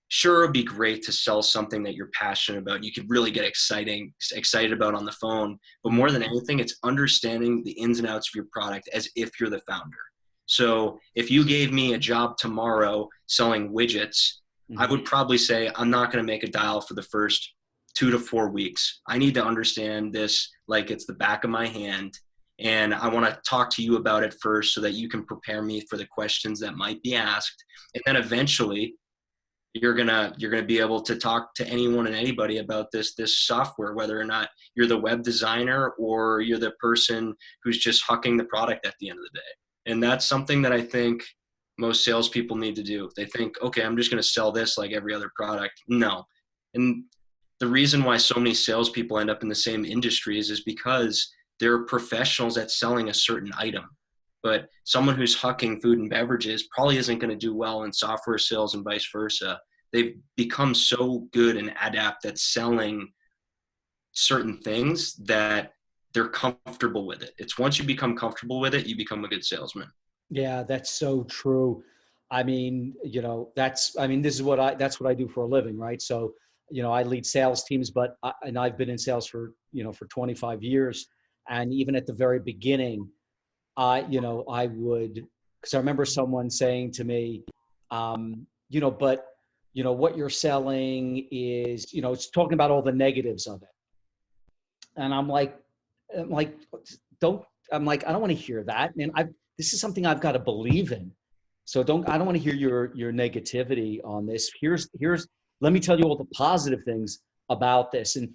sure, it'd be great to sell something that you're passionate about. You could really get excited about on the phone. But more than anything, it's understanding the ins and outs of your product as if you're the founder. So if you gave me a job tomorrow selling widgets, I would probably say I'm not going to make a dial for the first 2 to 4 weeks. I need to understand this like it's the back of my hand. And I want to talk to you about it first so that you can prepare me for the questions that might be asked. And then eventually you're gonna be able to talk to anyone and anybody about this software, whether or not you're the web designer or you're the person who's just hucking the product at the end of the day. And that's something that I think most salespeople need to do. They think, okay, I'm just gonna sell this like every other product. No. And the reason why so many salespeople end up in the same industries is because they're professionals at selling a certain item. But someone who's hucking food and beverages probably isn't going to do well in software sales and vice versa. They've become so good and adept at selling certain things that they're comfortable with it. It's once you become comfortable with it, you become a good salesman. Yeah, that's so true. I mean, that's what I do for a living, right? So, I lead sales teams, and I've been in sales for 25 years. And even at the very beginning, I would, because I remember someone saying to me, but, what you're selling is, it's talking about all the negatives of it. And I'm like, don't, I'm like, I don't want to hear that, man. This is something I've got to believe in. So I don't want to hear your negativity on this. Let me tell you all the positive things about this. And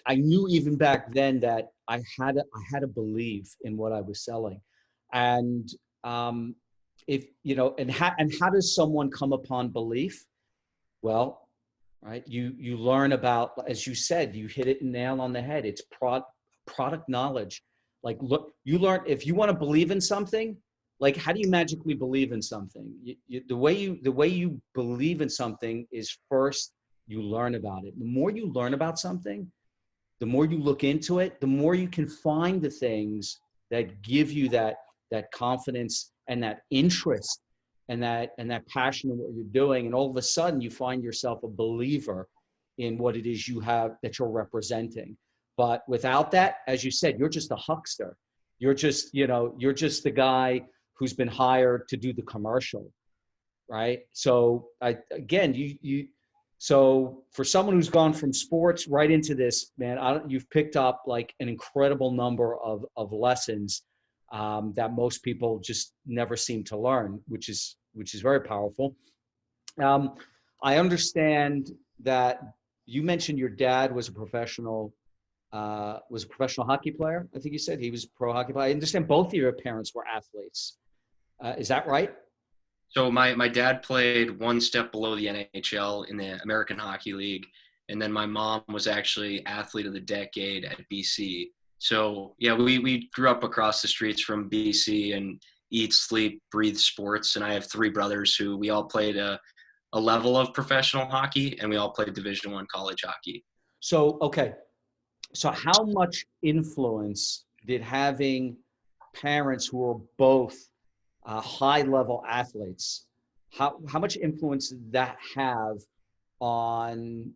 I knew even back then that I had to believe in what I was selling. And and how does someone come upon belief? Well, right, you learn about, as you said, you hit it nail on the head. It's product knowledge. Like, look, you learn, if you want to believe in something, like, how do you magically believe in something? The way you believe in something is first you learn about it. The more you learn about something, the more you look into it, the more you can find the things that give you that confidence and that interest and that passion in what you're doing. And all of a sudden you find yourself a believer in what it is that you're representing. But without that, as you said, you're just a huckster. You're just the guy who's been hired to do the commercial, right? So so for someone who's gone from sports right into this, man, you've picked up like an incredible number of lessons that most people just never seem to learn, which is very powerful. I understand that you mentioned your dad was a professional hockey player. I think you said he was a pro hockey player. I understand both of your parents were athletes. Is that right? So my dad played one step below the NHL in the American Hockey League. And then my mom was actually athlete of the decade at BC. So yeah, we grew up across the streets from BC and eat, sleep, breathe sports. And I have three brothers who we all played a level of professional hockey, and we all played Division I college hockey. So, okay. So how much influence did having parents who were both high-level athletes, how much influence did that have on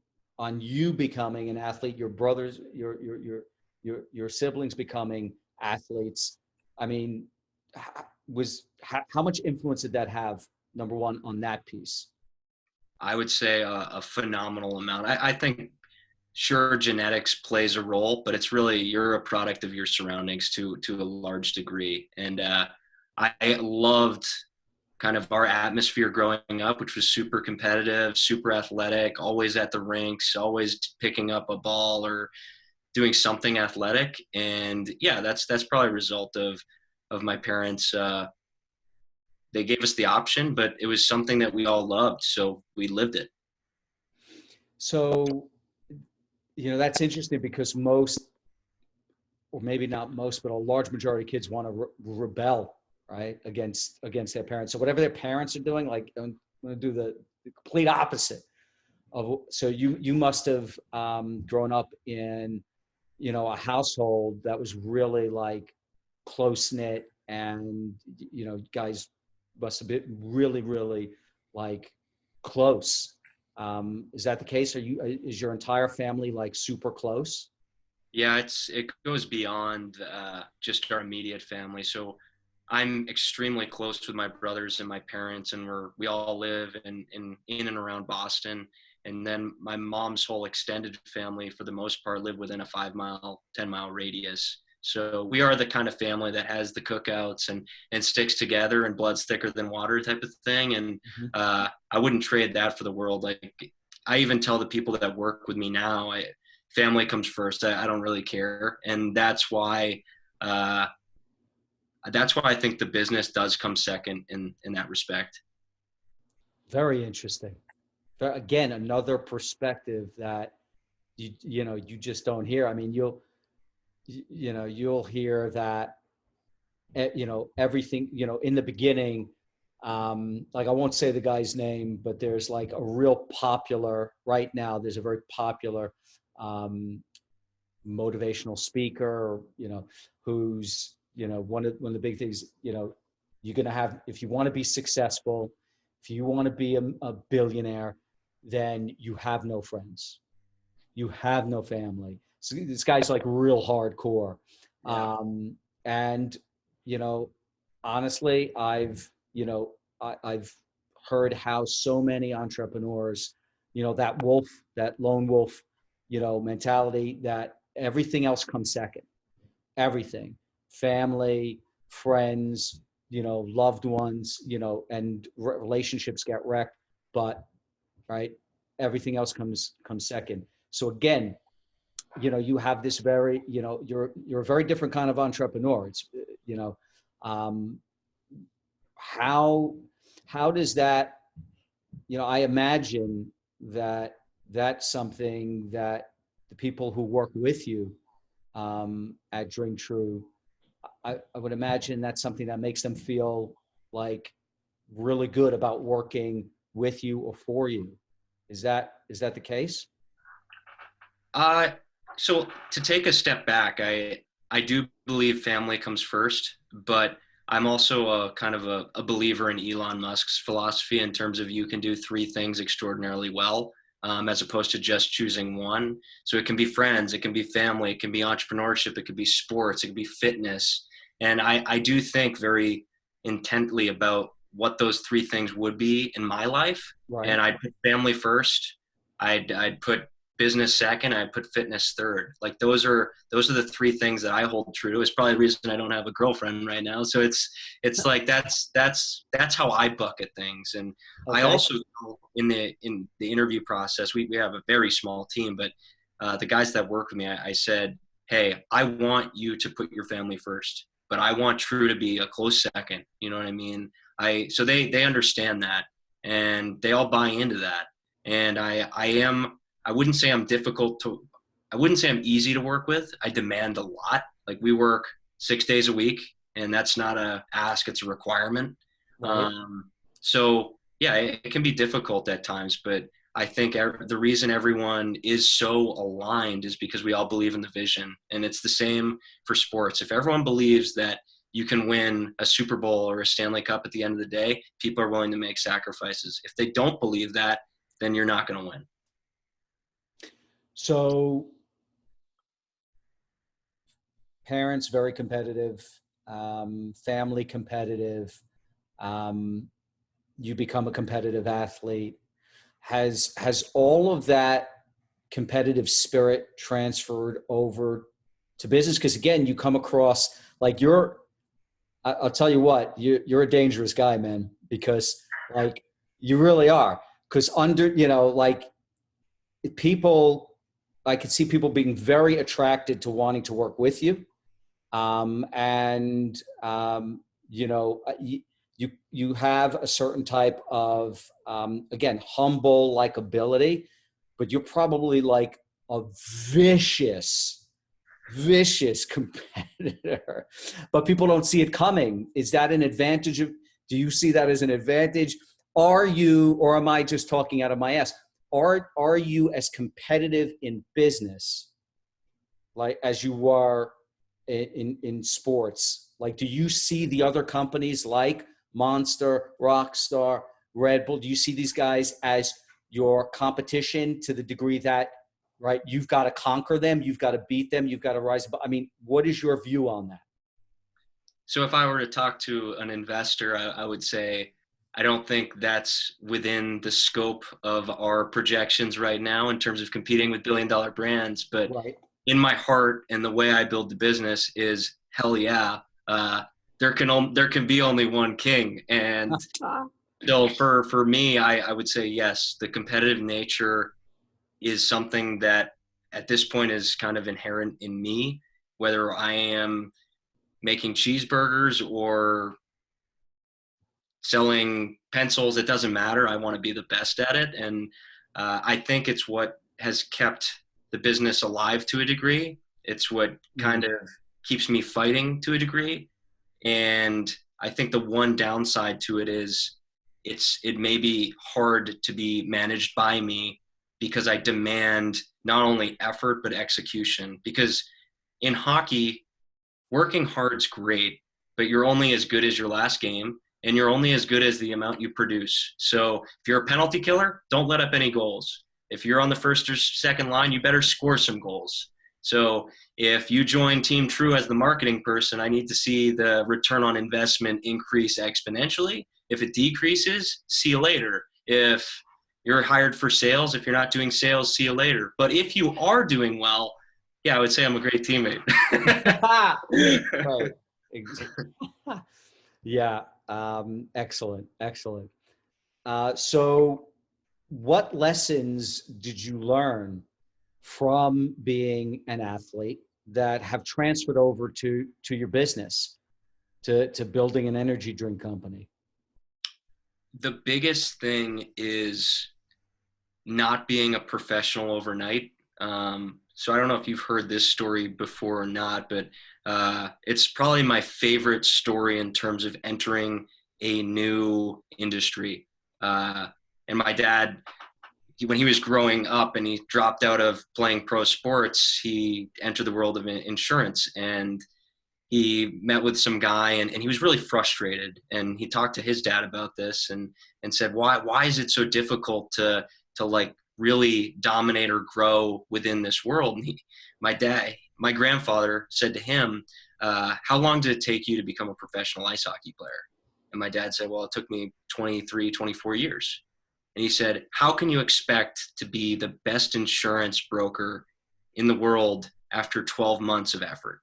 you becoming an athlete, your brothers, your siblings becoming athletes? I mean, how much influence did that have, number one, on that piece? I would say a phenomenal amount. I think sure genetics plays a role, but it's really you're a product of your surroundings to a large degree. And I loved kind of our atmosphere growing up, which was super competitive, super athletic, always at the rinks, always picking up a ball or doing something athletic. And yeah, that's probably a result of my parents. They gave us the option, but it was something that we all loved, so we lived it. So, that's interesting because most, or maybe not most, but a large majority of kids want to rebel, right, against their parents. So whatever their parents are doing, like, I'm going to do the complete opposite of. So you must have grown up in, a household that was really like close knit, and guys must have been really, really like close. Is that the case? Is your entire family like super close? Yeah, it goes beyond just our immediate family. So I'm extremely close with my brothers and my parents, and we all live in and around Boston. And then my mom's whole extended family, for the most part, live within a 5 mile, 10 mile radius. So we are the kind of family that has the cookouts and sticks together and blood's thicker than water type of thing. And Mhm. I wouldn't trade that for the world. Like I even tell the people that work with me now, family comes first. I don't really care, and uh, that's why I think the business does come second in that respect. Very interesting. Again, another perspective that you just don't hear. I mean, you'll hear that everything in the beginning. Like I won't say the guy's name, but there's like a real popular right now. There's a very popular um, motivational speaker, who's one of the big things. You're gonna have, if you want to be successful, if you want to be a billionaire, then you have no friends, you have no family. So this guy's like real hardcore. Yeah. And, honestly, I've heard how so many entrepreneurs, that lone wolf, mentality, that everything else comes second. Everything, family, friends, loved ones, and relationships get wrecked. But right, everything else comes second. So again, you have this very, you're a very different kind of entrepreneur. It's um, how how does that, I imagine that that's something that the people who work with you at DrinkTru, I would imagine that's something that makes them feel like really good about working with you or for you. Is that the case? Uh, so to take a step back, I do believe family comes first, but I'm also a kind of a believer in Elon Musk's philosophy in terms of you can do three things extraordinarily well, as opposed to just choosing one. So it can be friends, it can be family, it can be entrepreneurship, it could be sports, it could be fitness. And I do think very intently about what those three things would be in my life. Right. And I'd put family first. I'd put business second, I put fitness third. Like those are the three things that I hold true to. It's probably the reason I don't have a girlfriend right now. So it's like that's how I bucket things. And I Okay. also, in the interview process, we have a very small team, but the guys that work with me, I said, hey, I want you to put your family first, but I want True to be a close second. You know what I mean? So they understand that, and they all buy into that. And I wouldn't say I'm difficult to, I wouldn't say I'm easy to work with. I demand a lot. Like we work 6 days a week, and that's not a ask, it's a requirement. Right. So yeah, it can be difficult at times, but I think the reason everyone is so aligned is because we all believe in the vision. And it's the same for sports. If everyone believes that you can win a Super Bowl or a Stanley Cup at the end of the day, people are willing to make sacrifices. If they don't believe that, then you're not going to win. So parents very competitive, family competitive. Um, you become a competitive athlete. Has all of that competitive spirit transferred over to business? Because again, you come across like I'll tell you what, you're a dangerous guy, man, because like you really are. Because like people, I could see people being very attracted to wanting to work with you. And you have a certain type of again, humble likability, but you're probably like a vicious competitor, but people don't see it coming. Is that an advantage of, do you see that as an advantage? Are you, or am I just talking out of my ass? Are you as competitive in business like as you are in sports? Like, do you see the other companies like Monster, Rockstar, Red Bull? Do you see these guys as your competition to the degree that, right, you've got to conquer them, you've got to beat them, you've got to rise above? I mean, what is your view on that? So if I were to talk to an investor, I would say, I don't think that's within the scope of our projections right now in terms of competing with billion-dollar brands. But Right. in my heart and the way I build the business is, hell yeah, there can be only one king. And so for me, I would say yes, the competitive nature is something that at this point is kind of inherent in me, whether I am making cheeseburgers or selling pencils, it doesn't matter. I want to be the best at it. And I think it's what has kept the business alive to a degree. It's what kind of keeps me fighting to a degree. And I think the one downside to it is it may be hard to be managed by me because I demand not only effort, but execution. Because in hockey, working hard's great, but you're only as good as your last game, and you're only as good as the amount you produce. So if you're a penalty killer, don't let up any goals. If you're on the first or second line, you better score some goals. So if you join TrueEnergy as the marketing person, I need to see the return on investment increase exponentially. If it decreases, see you later. If you're hired for sales, if you're not doing sales, see you later. But if you are doing well, yeah, I would say I'm a great teammate. Right. Yeah. Excellent. Excellent. So what lessons did you learn from being an athlete that have transferred over to your business, to building an energy drink company? The biggest thing is not being a professional overnight. So I don't know if you've heard this story before or not, but it's probably my favorite story in terms of entering a new industry. And my dad, when he was growing up and he dropped out of playing pro sports, he entered the world of insurance, and he met with some guy, and he was really frustrated, and he talked to his dad about this and said, why is it so difficult to like really dominate or grow within this world? And my grandfather said to him, how long did it take you to become a professional ice hockey player? And my dad said, well, it took me 23, 24 years. And he said, how can you expect to be the best insurance broker in the world after 12 months of effort?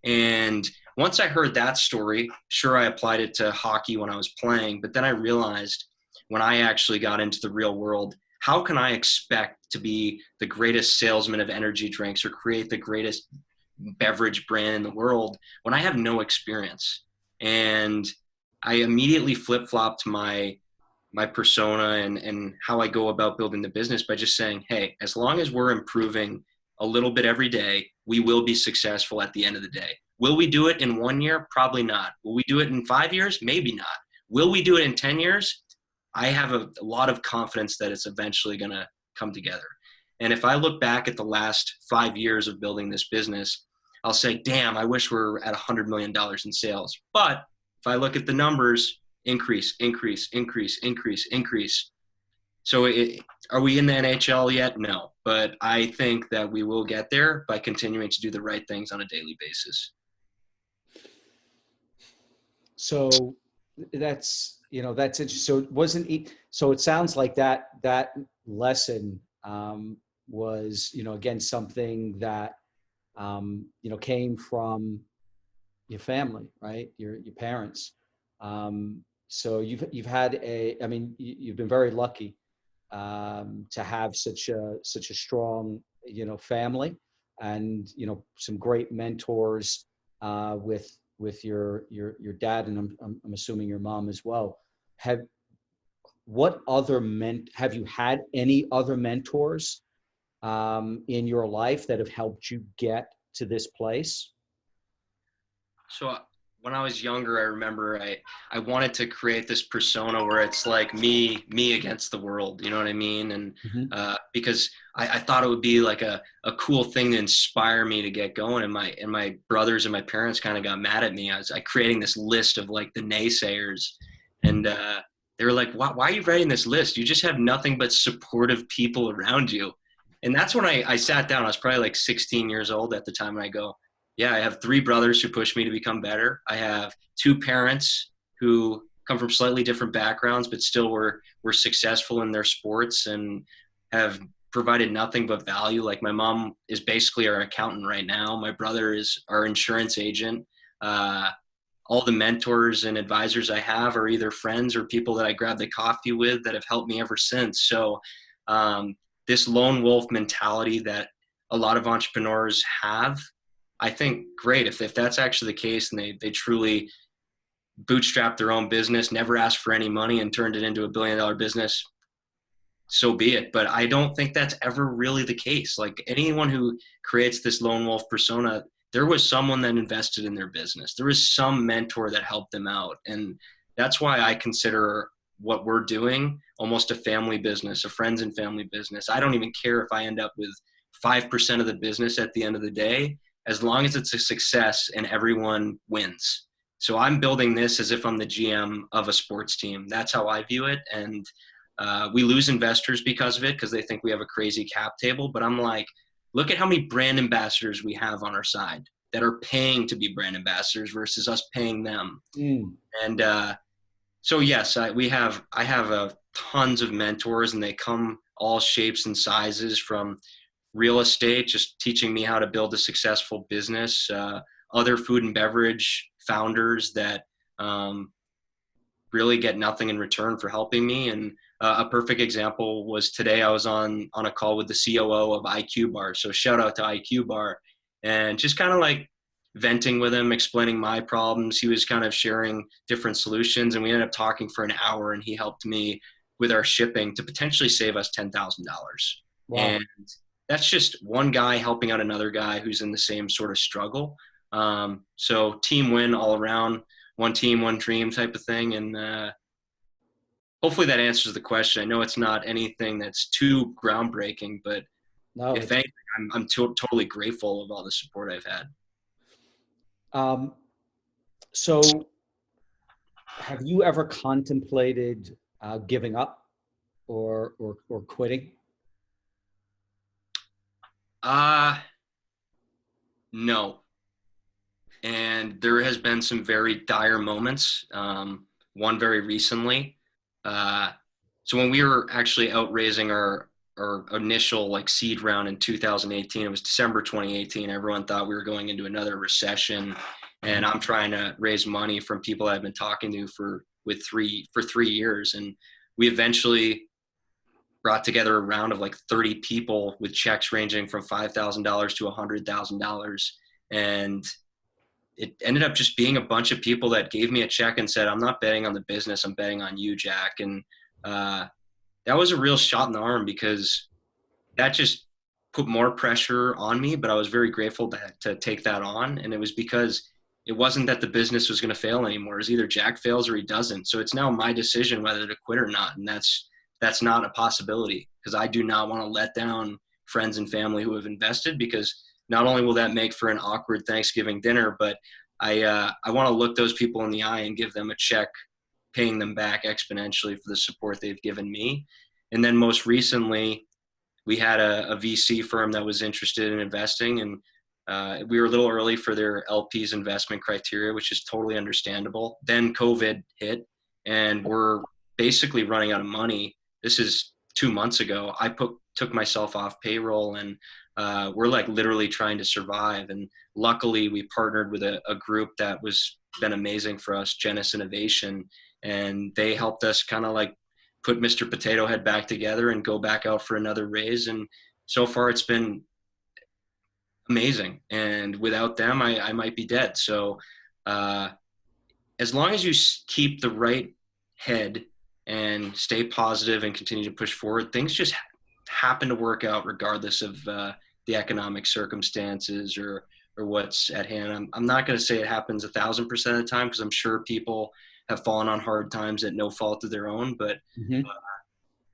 And once I heard that story, sure, I applied it to hockey when I was playing, but then I realized when I actually got into the real world, how can I expect to be the greatest salesman of energy drinks or create the greatest beverage brand in the world when I have no experience? And I immediately flip-flopped my persona and how I go about building the business by just saying, hey, as long as we're improving a little bit every day, we will be successful at the end of the day. Will we do it in 1 year? Probably not. Will we do it in 5 years? Maybe not. Will we do it in 10 years? I have a lot of confidence that it's eventually going to come together. And if I look back at the last 5 years of building this business, I'll say, damn, I wish we were at $100 million in sales. But if I look at the numbers, increase. So are we in the NHL yet? No. But I think that we will get there by continuing to do the right things on a daily basis. So that's interesting. So it sounds like that lesson was, again, something that came from your family, right? Your parents. So you've had you've been very lucky to have such a strong family, and some great mentors with your dad, and I'm assuming your mom as well. Have you had any other mentors in your life that have helped you get to this place? So when I was younger, I remember I wanted to create this persona where it's like me against the world, you know what I mean? And because I thought it would be like a cool thing to inspire me to get going. And my brothers and my parents kind of got mad at me. I creating this list of like the naysayers. And they were like, why are you writing this list? You just have nothing but supportive people around you. And that's when I sat down. I was probably like 16 years old at the time. And I go, yeah, I have 3 brothers who push me to become better. I have 2 parents who come from slightly different backgrounds, but still were successful in their sports and have provided nothing but value. Like my mom is basically our accountant right now. My brother is our insurance agent. All the mentors and advisors I have are either friends or people that I grab the coffee with that have helped me ever since. So this lone wolf mentality that a lot of entrepreneurs have, I think great. If that's actually the case and they truly bootstrapped their own business, never asked for any money and turned it into $1 billion business, so be it. But I don't think that's ever really the case. Like anyone who creates this lone wolf persona, there was someone that invested in their business. There was some mentor that helped them out. And that's why I consider what we're doing almost a family business, a friends and family business. I don't even care if I end up with 5% of the business at the end of the day, as long as it's a success and everyone wins. So I'm building this as if I'm the GM of a sports team. That's how I view it. And we lose investors because of it, because they think we have a crazy cap table. But I'm like, look at how many brand ambassadors we have on our side that are paying to be brand ambassadors versus us paying them. And so yes, I have tons of mentors, and they come all shapes and sizes, from real estate, just teaching me how to build a successful business, other food and beverage founders that really get nothing in return for helping me. And a perfect example was today I was on a call with the COO of IQ Bar. So shout out to IQ Bar, and just kind of like venting with him, explaining my problems. He was kind of sharing different solutions, and we ended up talking for an hour, and he helped me with our shipping to potentially save us $10,000. Wow. And that's just one guy helping out another guy who's in the same sort of struggle. So team win all around, one team, one dream type of thing. And hopefully that answers the question. I know it's not anything that's too groundbreaking, but No, if anything, I'm totally grateful of all the support I've had. So have you ever contemplated giving up or quitting? No. And there has been some very dire moments. One very recently. So when we were actually out raising our initial like seed round in 2018, it was December 2018. Everyone thought we were going into another recession, and I'm trying to raise money from people I've been talking to for 3 years. And we eventually brought together a round of like 30 people with checks ranging from $5,000 to $100,000. And it ended up just being a bunch of people that gave me a check and said, I'm not betting on the business, I'm betting on you, Jack. And that was a real shot in the arm, because that just put more pressure on me, but I was very grateful to take that on. And it was because it wasn't that the business was going to fail anymore. It was either Jack fails or he doesn't. So it's now my decision whether to quit or not. And that's not a possibility, because I do not want to let down friends and family who have invested, because not only will that make for an awkward Thanksgiving dinner, but I want to look those people in the eye and give them a check, paying them back exponentially for the support they've given me. And then most recently, we had a VC firm that was interested in investing, and we were a little early for their LP's investment criteria, which is totally understandable. Then COVID hit, and we're basically running out of money. This is 2 months ago. I took myself off payroll, and we're like literally trying to survive. And luckily we partnered with a group that was been amazing for us, Genesis Innovation, and they helped us kind of like put Mr. Potato Head back together and go back out for another raise. And so far it's been amazing. And without them, I might be dead. So as long as you keep the right head and stay positive and continue to push forward, things just happen to work out regardless of the economic circumstances or what's at hand. I'm not going to say it happens 1,000% of the time, because I'm sure people have fallen on hard times at no fault of their own. But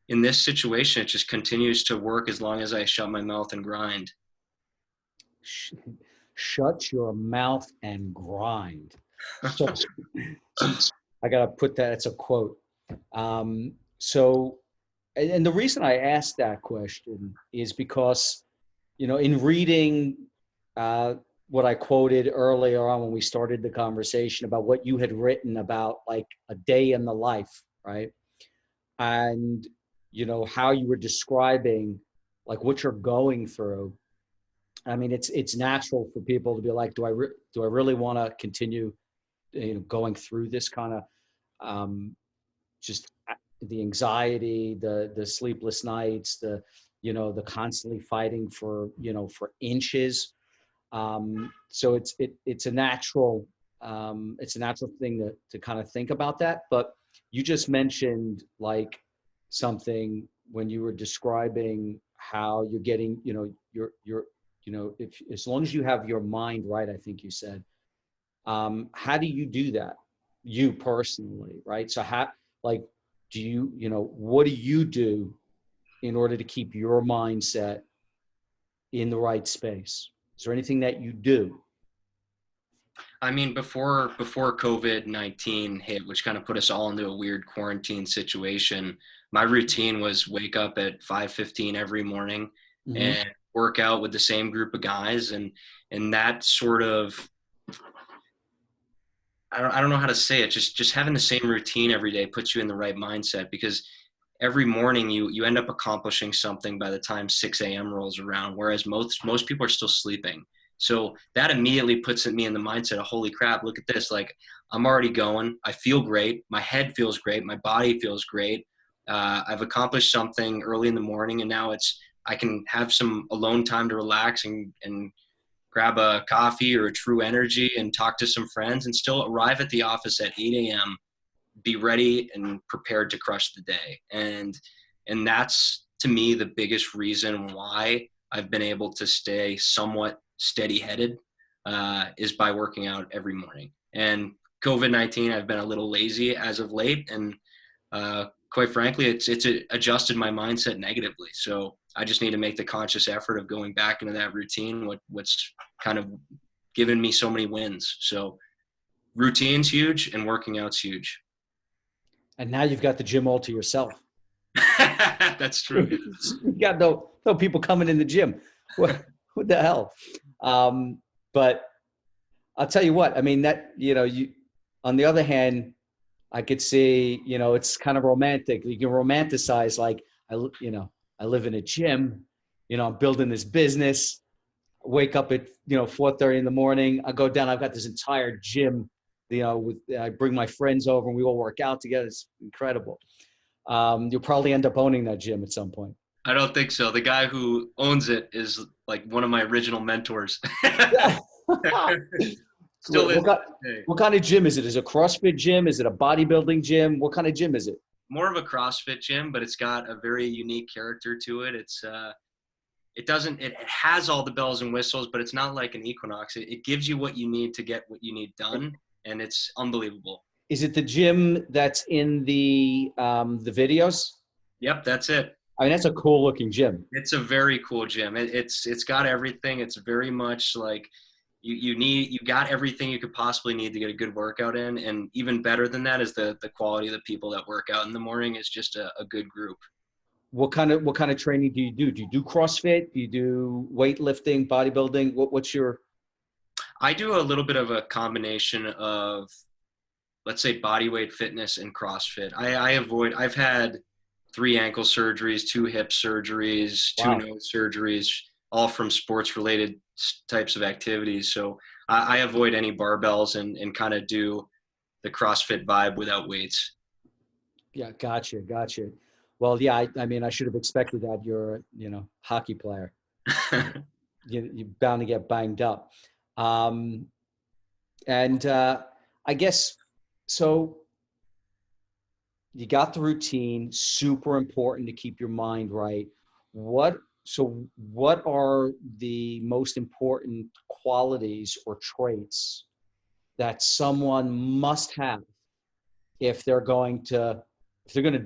in this situation, it just continues to work as long as I shut my mouth and grind. Shut your mouth and grind. So I got to put that, it's a quote. So, and the reason I asked that question is because, in reading uh, what I quoted earlier on when we started the conversation about what you had written about, like a day in the life, right? And, how you were describing like what you're going through. I mean, it's natural for people to be like, do I really want to continue, going through this kind of, um, just the anxiety, the sleepless nights, the constantly fighting for inches. So it's a natural thing to kind of think about that. But you just mentioned like something when you were describing how you're getting, you're, if as long as you have your mind right, I think you said, how do you do that? You personally, right? So like, what do you do in order to keep your mindset in the right space? Is there anything that you do? I mean, before COVID-19 hit, which kind of put us all into a weird quarantine situation, my routine was wake up at 5:15 every morning Mm-hmm. and work out with the same group of guys, and that sort of, I don't know how to say it. Just having the same routine every day puts you in the right mindset, because every morning you end up accomplishing something by the time 6 a.m. rolls around, whereas most people are still sleeping. So that immediately puts me in the mindset of, holy crap, look at this. Like, I'm already going. I feel great. My head feels great. My body feels great. I've accomplished something early in the morning, and now I can have some alone time to relax and grab a coffee or a TruEnergy and talk to some friends and still arrive at the office at 8 a.m., be ready and prepared to crush the day. And that's, to me, the biggest reason why I've been able to stay somewhat steady headed, is by working out every morning. And COVID-19, I've been a little lazy as of late, and quite frankly, it's adjusted my mindset negatively. So I just need to make the conscious effort of going back into that routine, what's kind of given me so many wins. So routine's huge and working out's huge. And now you've got the gym all to yourself. That's true. You got no people coming in the gym. What the hell? But I'll tell you what, I mean, that, on the other hand, I could see, it's kind of romantic. You can romanticize, like, I live in a gym, I'm building this business, wake up at, 4:30 in the morning. I go down, I've got this entire gym, I bring my friends over and we all work out together. It's incredible. You'll probably end up owning that gym at some point. I don't think so. The guy who owns it is like one of my original mentors. Still is. What kind of gym is it? Is it a CrossFit gym? Is it a bodybuilding gym? What kind of gym is it? More of a CrossFit gym, but it's got a very unique character to it. It has all the bells and whistles, but it's not like an Equinox. It gives you what you need to get what you need done, and it's unbelievable. Is it the gym that's in the videos? Yep, that's it. I mean, that's a cool looking gym. It's a very cool gym. It's got everything. It's very much like you got everything you could possibly need to get a good workout in, and even better than that is the quality of the people that work out in the morning is just a good group. What kind of training do you do? Do you do CrossFit? Do you do weightlifting, bodybuilding? What's your? I do a little bit of a combination of, let's say, body weight fitness and CrossFit. I've had 3 ankle surgeries, 2 hip surgeries, 2 Wow. nose surgeries, all from sports related types of activities. So I avoid any barbells and kind of do the CrossFit vibe without weights. Yeah, gotcha. Well, yeah, I mean, I should have expected that. You're a hockey player. You're bound to get banged up. And I guess, so you got the routine, super important to keep your mind right. What are the most important qualities or traits that someone must have if they're going to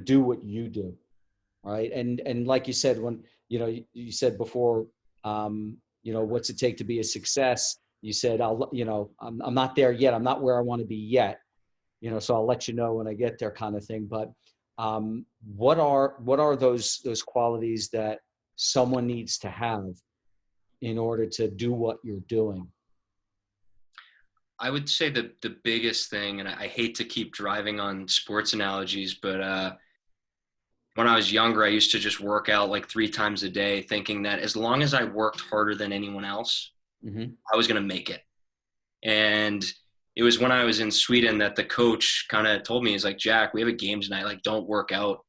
do what you do, right? And like you said, when you said before, what's it take to be a success? You said, I'm not there yet. I'm not where I want to be yet. So I'll let you know when I get there, kind of thing. But What are those qualities that someone needs to have in order to do what you're doing? I would say the biggest thing, and I hate to keep driving on sports analogies, but when I was younger, I used to just work out like 3 times a day, thinking that as long as I worked harder than anyone else, Hmm. I was going to make it. And it was when I was in Sweden that the coach kind of told me, he's like, Jack, we have a game tonight. Like, don't work out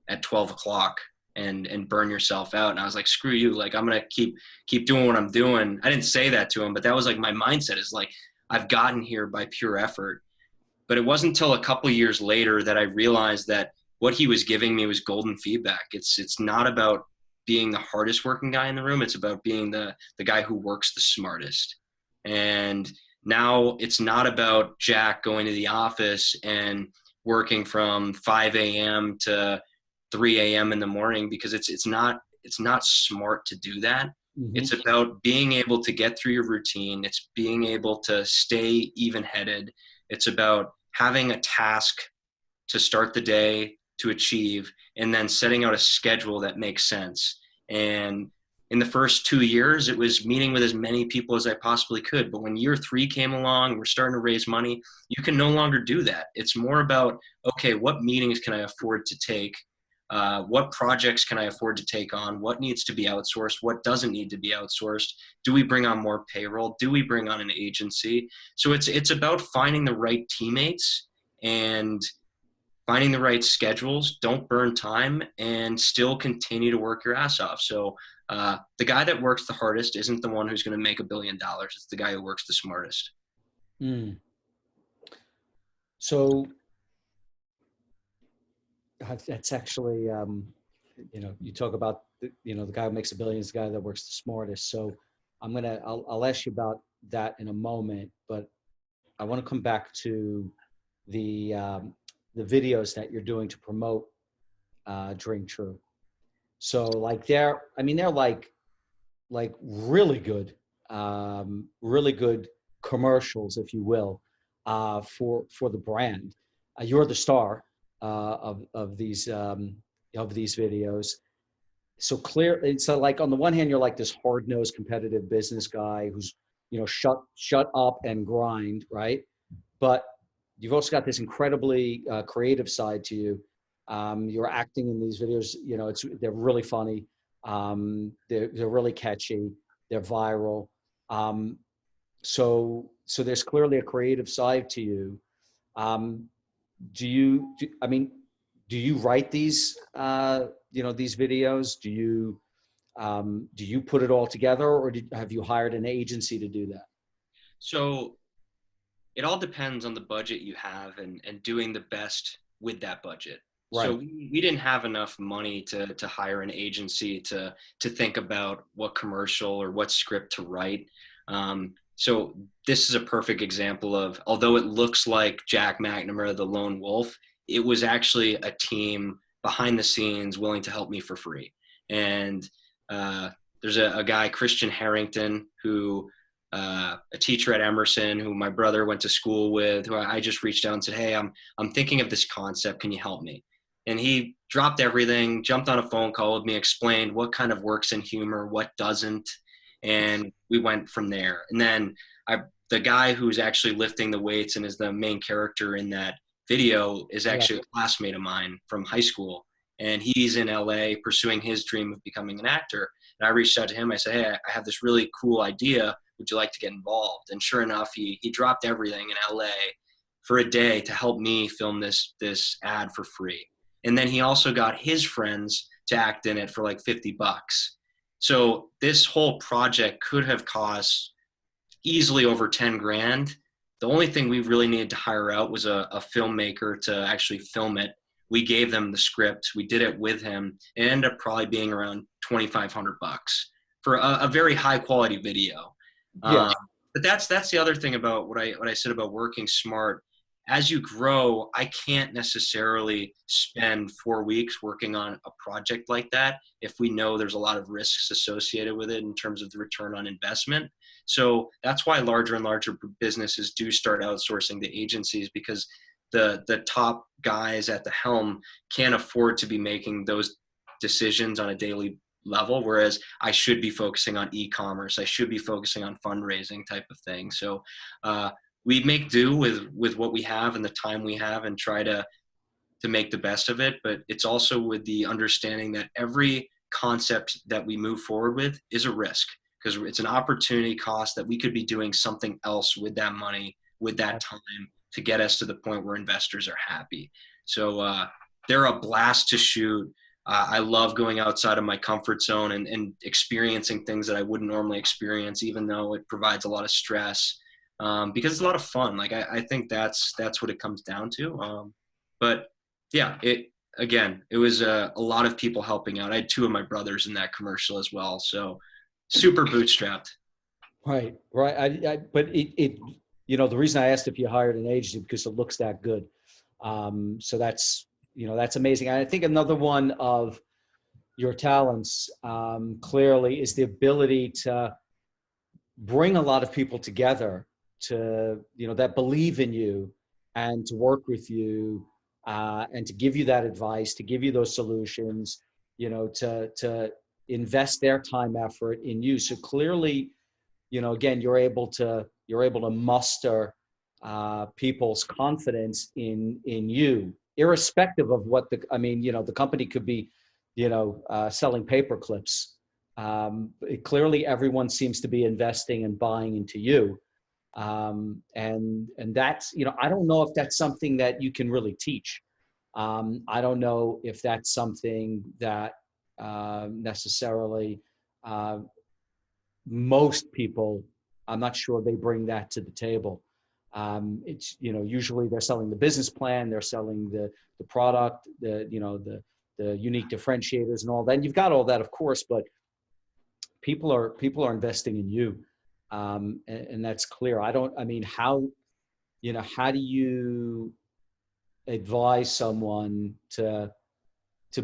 at 12 o'clock and burn yourself out. And I was like, screw you. Like, I'm going to keep doing what I'm doing. I didn't say that to him, but that was like my mindset, is like, I've gotten here by pure effort. But it wasn't until a couple of years later that I realized that what he was giving me was golden feedback. It's not about being the hardest working guy in the room. It's about being the guy who works the smartest. And now it's not about Jack going to the office and working from 5 a.m. to 3 a.m. in the morning, because it's not smart to do that. Hmm. It's about being able to get through your routine. It's being able to stay even headed. It's about having a task to start the day to achieve, and then setting out a schedule that makes sense. And in the first 2 years, it was meeting with as many people as I possibly could. But when year 3 came along, we're starting to raise money, you can no longer do that. It's more about, okay, what meetings can I afford to take? What projects can I afford to take on? What needs to be outsourced? What doesn't need to be outsourced? Do we bring on more payroll? Do we bring on an agency? So it's about finding the right teammates and finding the right schedules. Don't burn time, and still continue to work your ass off. So the guy that works the hardest isn't the one who's going to make $1 billion. It's the guy who works the smartest. Mm. So that's actually, you talk about, the guy who makes $1 billion is the guy that works the smartest. So I'll ask you about that in a moment, but I want to come back to the videos that you're doing to promote DrinkTru. So like they're like really good commercials, if you will, for the brand. You're the star of these videos. So clear. So like on the one hand, you're like this hard nosed competitive business guy who's shut up and grind, right? But you've also got this incredibly creative side to you. You're acting in these videos. They're really funny. They're really catchy. They're viral. So there's clearly a creative side to you. Um, I mean, do you write these videos? Do you put it all together, or have you hired an agency to do that? So it all depends on the budget you have, and doing the best with that budget. So Right. we didn't have enough money to hire an agency to think about what commercial or what script to write. So this is a perfect example of, although it looks like Jack McNamara, the lone wolf, it was actually a team behind the scenes willing to help me for free. And there's a guy, Christian Harrington, who a teacher at Emerson, who my brother went to school with, who I just reached out and said, hey, I'm thinking of this concept. Can you help me? And he dropped everything, jumped on a phone call with me, explained what kind of works in humor, what doesn't. And we went from there. And then the guy who's actually lifting the weights and is the main character in that video is Yeah. actually a classmate of mine from high school. And he's in LA pursuing his dream of becoming an actor. And I reached out to him. I said, hey, I have this really cool idea. Would you like to get involved? And sure enough, he dropped everything in LA for a day to help me film this ad for free. And then he also got his friends to act in it for like $50. So this whole project could have cost easily over 10 grand. The only thing we really needed to hire out was a filmmaker to actually film it. We gave them the script. We did it with him. It ended up probably being around $2,500 for a very high quality video. Yeah. But that's the other thing about what I said about working smart. As you grow, I can't necessarily spend 4 weeks working on a project like that if we know there's a lot of risks associated with it in terms of the return on investment. So that's why larger and larger businesses do start outsourcing to agencies, because the top guys at the helm can't afford to be making those decisions on a daily level, whereas I should be focusing on e-commerce. I should be focusing on fundraising type of thing. So we make do with what we have and the time we have and try to make the best of it. But it's also with the understanding that every concept that we move forward with is a risk, because it's an opportunity cost that we could be doing something else with that money, with that time, to get us to the point where investors are happy. So they're a blast to shoot. I love going outside of my comfort zone and experiencing things that I wouldn't normally experience, even though it provides a lot of stress, because it's a lot of fun. Like I think that's what it comes down to. But yeah, it was a lot of people helping out. I had two of my brothers in that commercial as well. So super bootstrapped. Right. But the reason I asked if you hired an agency because it looks that good. So that's amazing. And I think another one of your talents, clearly, is the ability to bring a lot of people together that believe in you and to work with you, and to give you that advice, to give you those solutions, to invest their time, effort in you. So clearly, again, you're able to muster people's confidence in you, irrespective of what the company could be, selling paper clips. Clearly, everyone seems to be investing and buying into you, and that's, I don't know if that's something that you can really teach. I don't know if that's something that necessarily most people, I'm not sure they bring that to the table. It's, usually they're selling the business plan, they're selling the product, the unique differentiators and all that. And you've got all that, of course, but people are investing in you. And that's clear. How do you advise someone to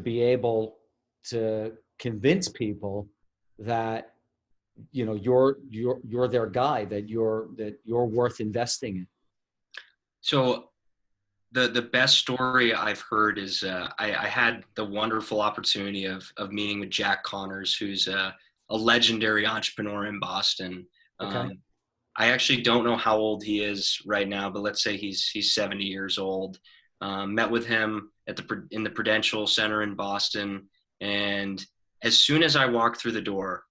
be able to convince people that you're their guy, that you're worth investing in? So the best story I've heard is I had the wonderful opportunity of meeting with Jack Connors, who's a legendary entrepreneur in Boston. Okay. I actually don't know how old he is right now, but let's say he's 70 years old. Met with him in the Prudential Center in Boston, and as soon as I walked through the door,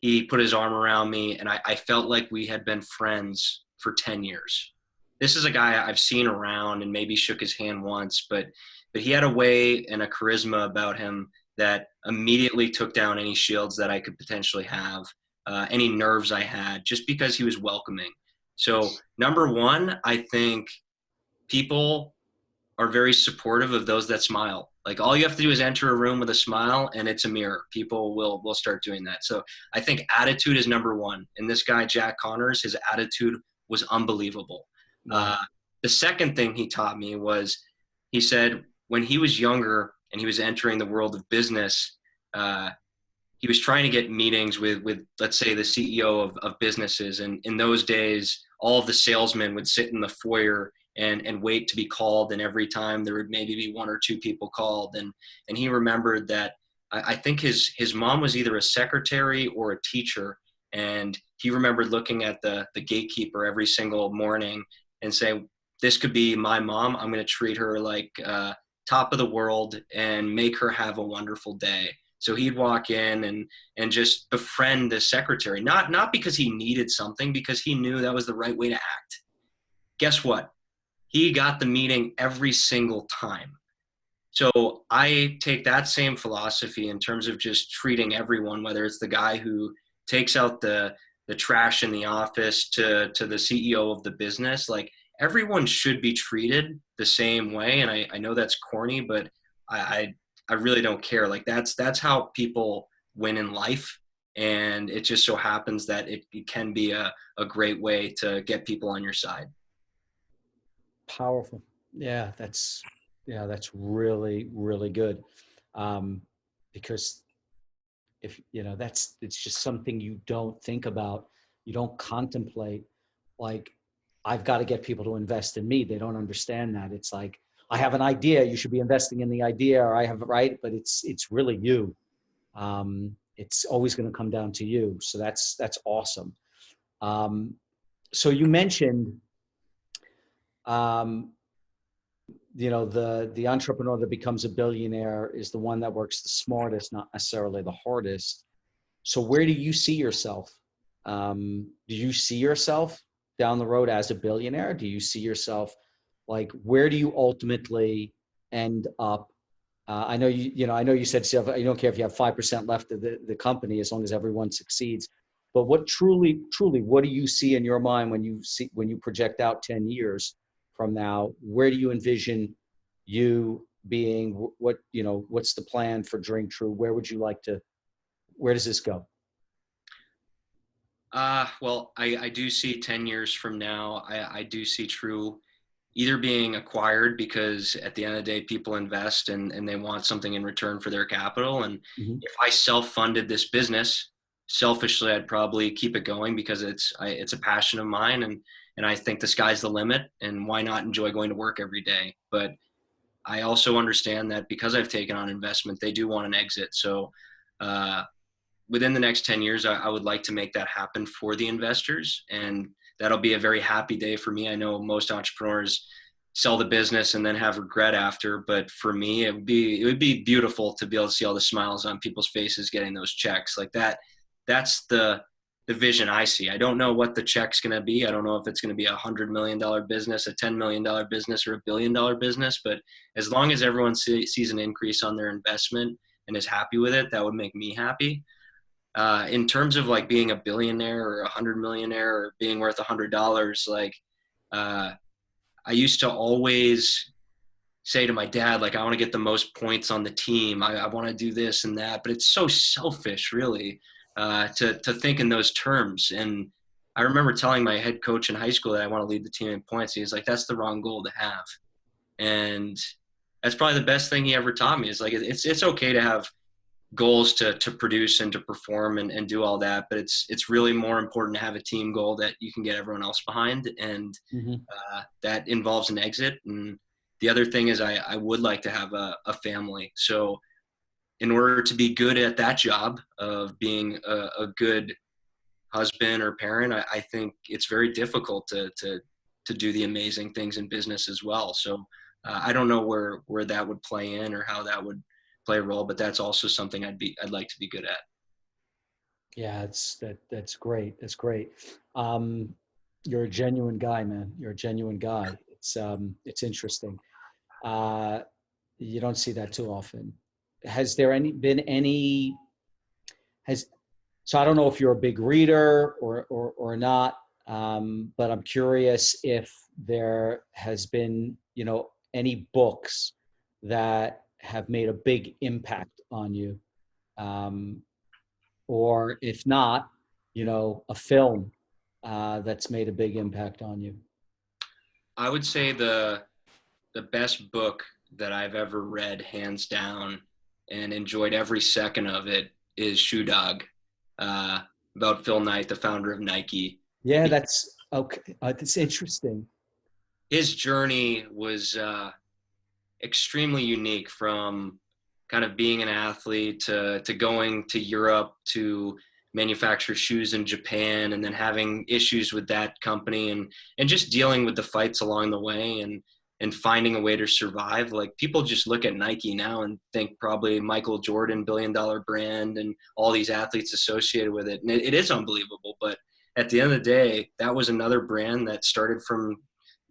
he put his arm around me, and I felt like we had been friends for 10 years. This is a guy I've seen around and maybe shook his hand once, but he had a way and a charisma about him that immediately took down any shields that I could potentially have, any nerves I had, just because he was welcoming. So number one, I think people are very supportive of those that smile. Like all you have to do is enter a room with a smile and it's a mirror. People will start doing that. So I think attitude is number one. And this guy, Jack Connors, his attitude was unbelievable. The second thing he taught me was, he said when he was younger and he was entering the world of business, he was trying to get meetings with let's say the CEO of businesses. And in those days, all of the salesmen would sit in the foyer and wait to be called. And every time there would maybe be one or two people called. And he remembered that I think his mom was either a secretary or a teacher. And he remembered looking at the gatekeeper every single morning and say, this could be my mom. I'm going to treat her like top of the world and make her have a wonderful day. So he'd walk in and just befriend the secretary, not because he needed something, because he knew that was the right way to act. Guess what? He got the meeting every single time. So I take that same philosophy in terms of just treating everyone, whether it's the guy who takes out the trash in the office to the CEO of the business. Like, everyone should be treated the same way. And I know that's corny, but I really don't care. Like that's how people win in life. And it just so happens that it can be a great way to get people on your side. Powerful. That's really, really good. Because if, it's just something you don't think about, you don't contemplate. Like, I've got to get people to invest in me. They don't understand that. It's like, I have an idea, you should be investing in the idea, or I have, right? But it's really you. It's always going to come down to you. So that's awesome. So you mentioned, the entrepreneur that becomes a billionaire is the one that works the smartest, not necessarily the hardest. So where do you see yourself? Do you see yourself down the road as a billionaire? Do you see yourself, like, where do you ultimately end up? I know I know you said you don't care if you have 5% left of the company, as long as everyone succeeds. But what truly, what do you see in your mind when you project out 10 years from now? Where do you envision you being? What's the plan for DrinkTru? Where would you like to? Where does this go? Well, I do see 10 years from now, I do see True either being acquired, because at the end of the day, people invest and they want something in return for their capital. And Mm-hmm. if I self-funded this business, selfishly, I'd probably keep it going because it's a passion of mine. And I think the sky's the limit, and why not enjoy going to work every day? But I also understand that because I've taken on investment, they do want an exit. So, within the next 10 years, I would like to make that happen for the investors. And that'll be a very happy day for me. I know most entrepreneurs sell the business and then have regret after, but for me, it would be beautiful to be able to see all the smiles on people's faces getting those checks like that. That's the vision I see. I don't know what the check's going to be. I don't know if it's going to be $100 million business, a $10 million business, or $1 billion business. But as long as everyone sees an increase on their investment and is happy with it, that would make me happy. In terms of like being a billionaire or 100 millionaire or being worth $100, like, I used to always say to my dad, like, I want to get the most points on the team. I want to do this and that, but it's so selfish, really, to think in those terms. And I remember telling my head coach in high school that I want to lead the team in points. He was like, that's the wrong goal to have. And that's probably the best thing he ever taught me, is like, it's okay to have goals to produce and to perform and do all that, but it's really more important to have a team goal that you can get everyone else behind, and Mm-hmm. that involves an exit. And the other thing is I would like to have a family. So in order to be good at that job of being a good husband or parent, I think it's very difficult to do the amazing things in business as well. So I don't know where that would play in or how that would play a role, but that's also something I'd like to be good at. Yeah, that's great. That's great. You're a genuine guy, man. You're a genuine guy. It's interesting. Uh, you don't see that too often. Has there been any? Has So I don't know if you're a big reader or not, but I'm curious if there has been any books that have made a big impact on you, um, or if not, a film that's made a big impact on you. I would say the best book that I've ever read, hands down, and enjoyed every second of it, is Shoe Dog, uh, about Phil Knight, the founder of Nike. Yeah, that's okay. That's interesting. His journey was extremely unique, from kind of being an athlete to going to Europe to manufacture shoes in Japan, and then having issues with that company, and just dealing with the fights along the way, and finding a way to survive. Like, people just look at Nike now and think probably Michael Jordan, $1 billion brand, and all these athletes associated with it. And it is unbelievable. But at the end of the day, that was another brand that started from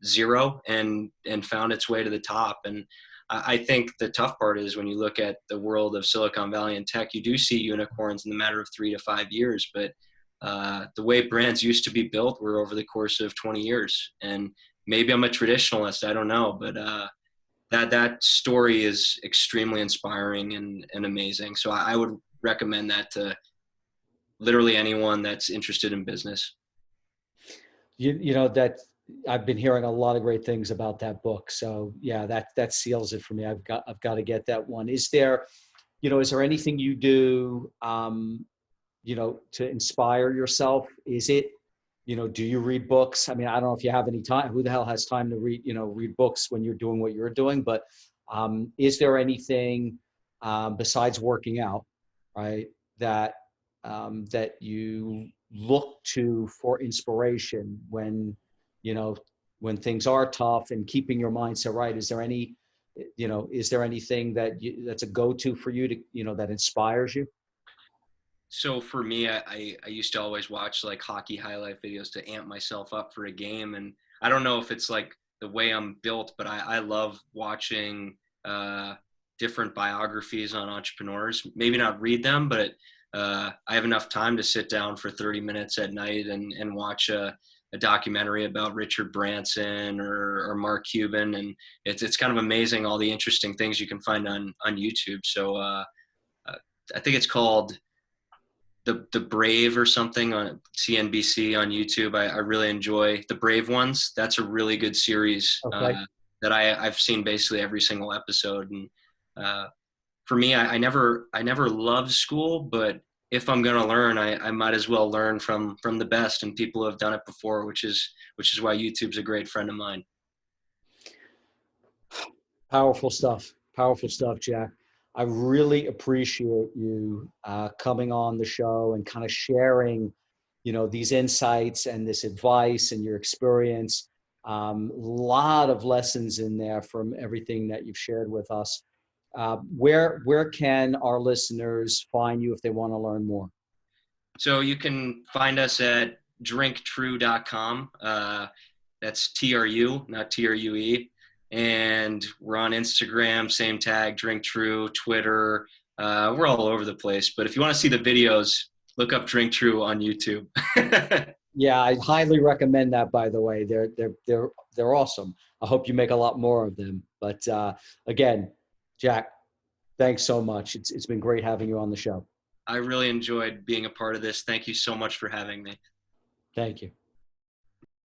zero and found its way to the top. And I think the tough part is when you look at the world of Silicon Valley and tech, you do see unicorns in the matter of 3 to 5 years, but the way brands used to be built were over the course of 20 years. And maybe I'm a traditionalist, I don't know, but that story is extremely inspiring and amazing. So I would recommend that to literally anyone that's interested in business. That I've been hearing a lot of great things about that book. So yeah, that seals it for me. I've got to get that one. Is there anything you do, to inspire yourself? Is it do you read books? I mean, I don't know if you have any time. Who the hell has time to read books when you're doing what you're doing? But is there anything besides working out, right, that that you look to for inspiration you know, when things are tough and keeping your mindset right? Is there anything that's a go-to for you that inspires you? So for me, I used to always watch like hockey highlight videos to amp myself up for a game. And I don't know if it's like the way I'm built, but I love watching different biographies on entrepreneurs. Maybe not read them, but I have enough time to sit down for 30 minutes at night and watch a documentary about Richard Branson or Mark Cuban. And it's kind of amazing all the interesting things you can find on YouTube. So I think it's called the Brave or something on CNBC on YouTube. I really enjoy the Brave ones. That's a really good series Okay. that I've seen basically every single episode. And for me, I never loved school, but if I'm gonna learn, I might as well learn from the best and people who have done it before, which is why YouTube's a great friend of mine. Powerful stuff. Powerful stuff, Jack. I really appreciate you coming on the show and kind of sharing, these insights and this advice and your experience. Lot of lessons in there from everything that you've shared with us. Where can our listeners find you if they want to learn more? So you can find us at DrinkTru.com. That's TRU, not TRUE. And we're on Instagram, same tag, DrinkTru, Twitter. We're all over the place. But if you want to see the videos, look up DrinkTru on YouTube. Yeah, I highly recommend that. By the way, they're awesome. I hope you make a lot more of them. But again, Jack, thanks so much. It's been great having you on the show. I really enjoyed being a part of this. Thank you so much for having me. Thank you.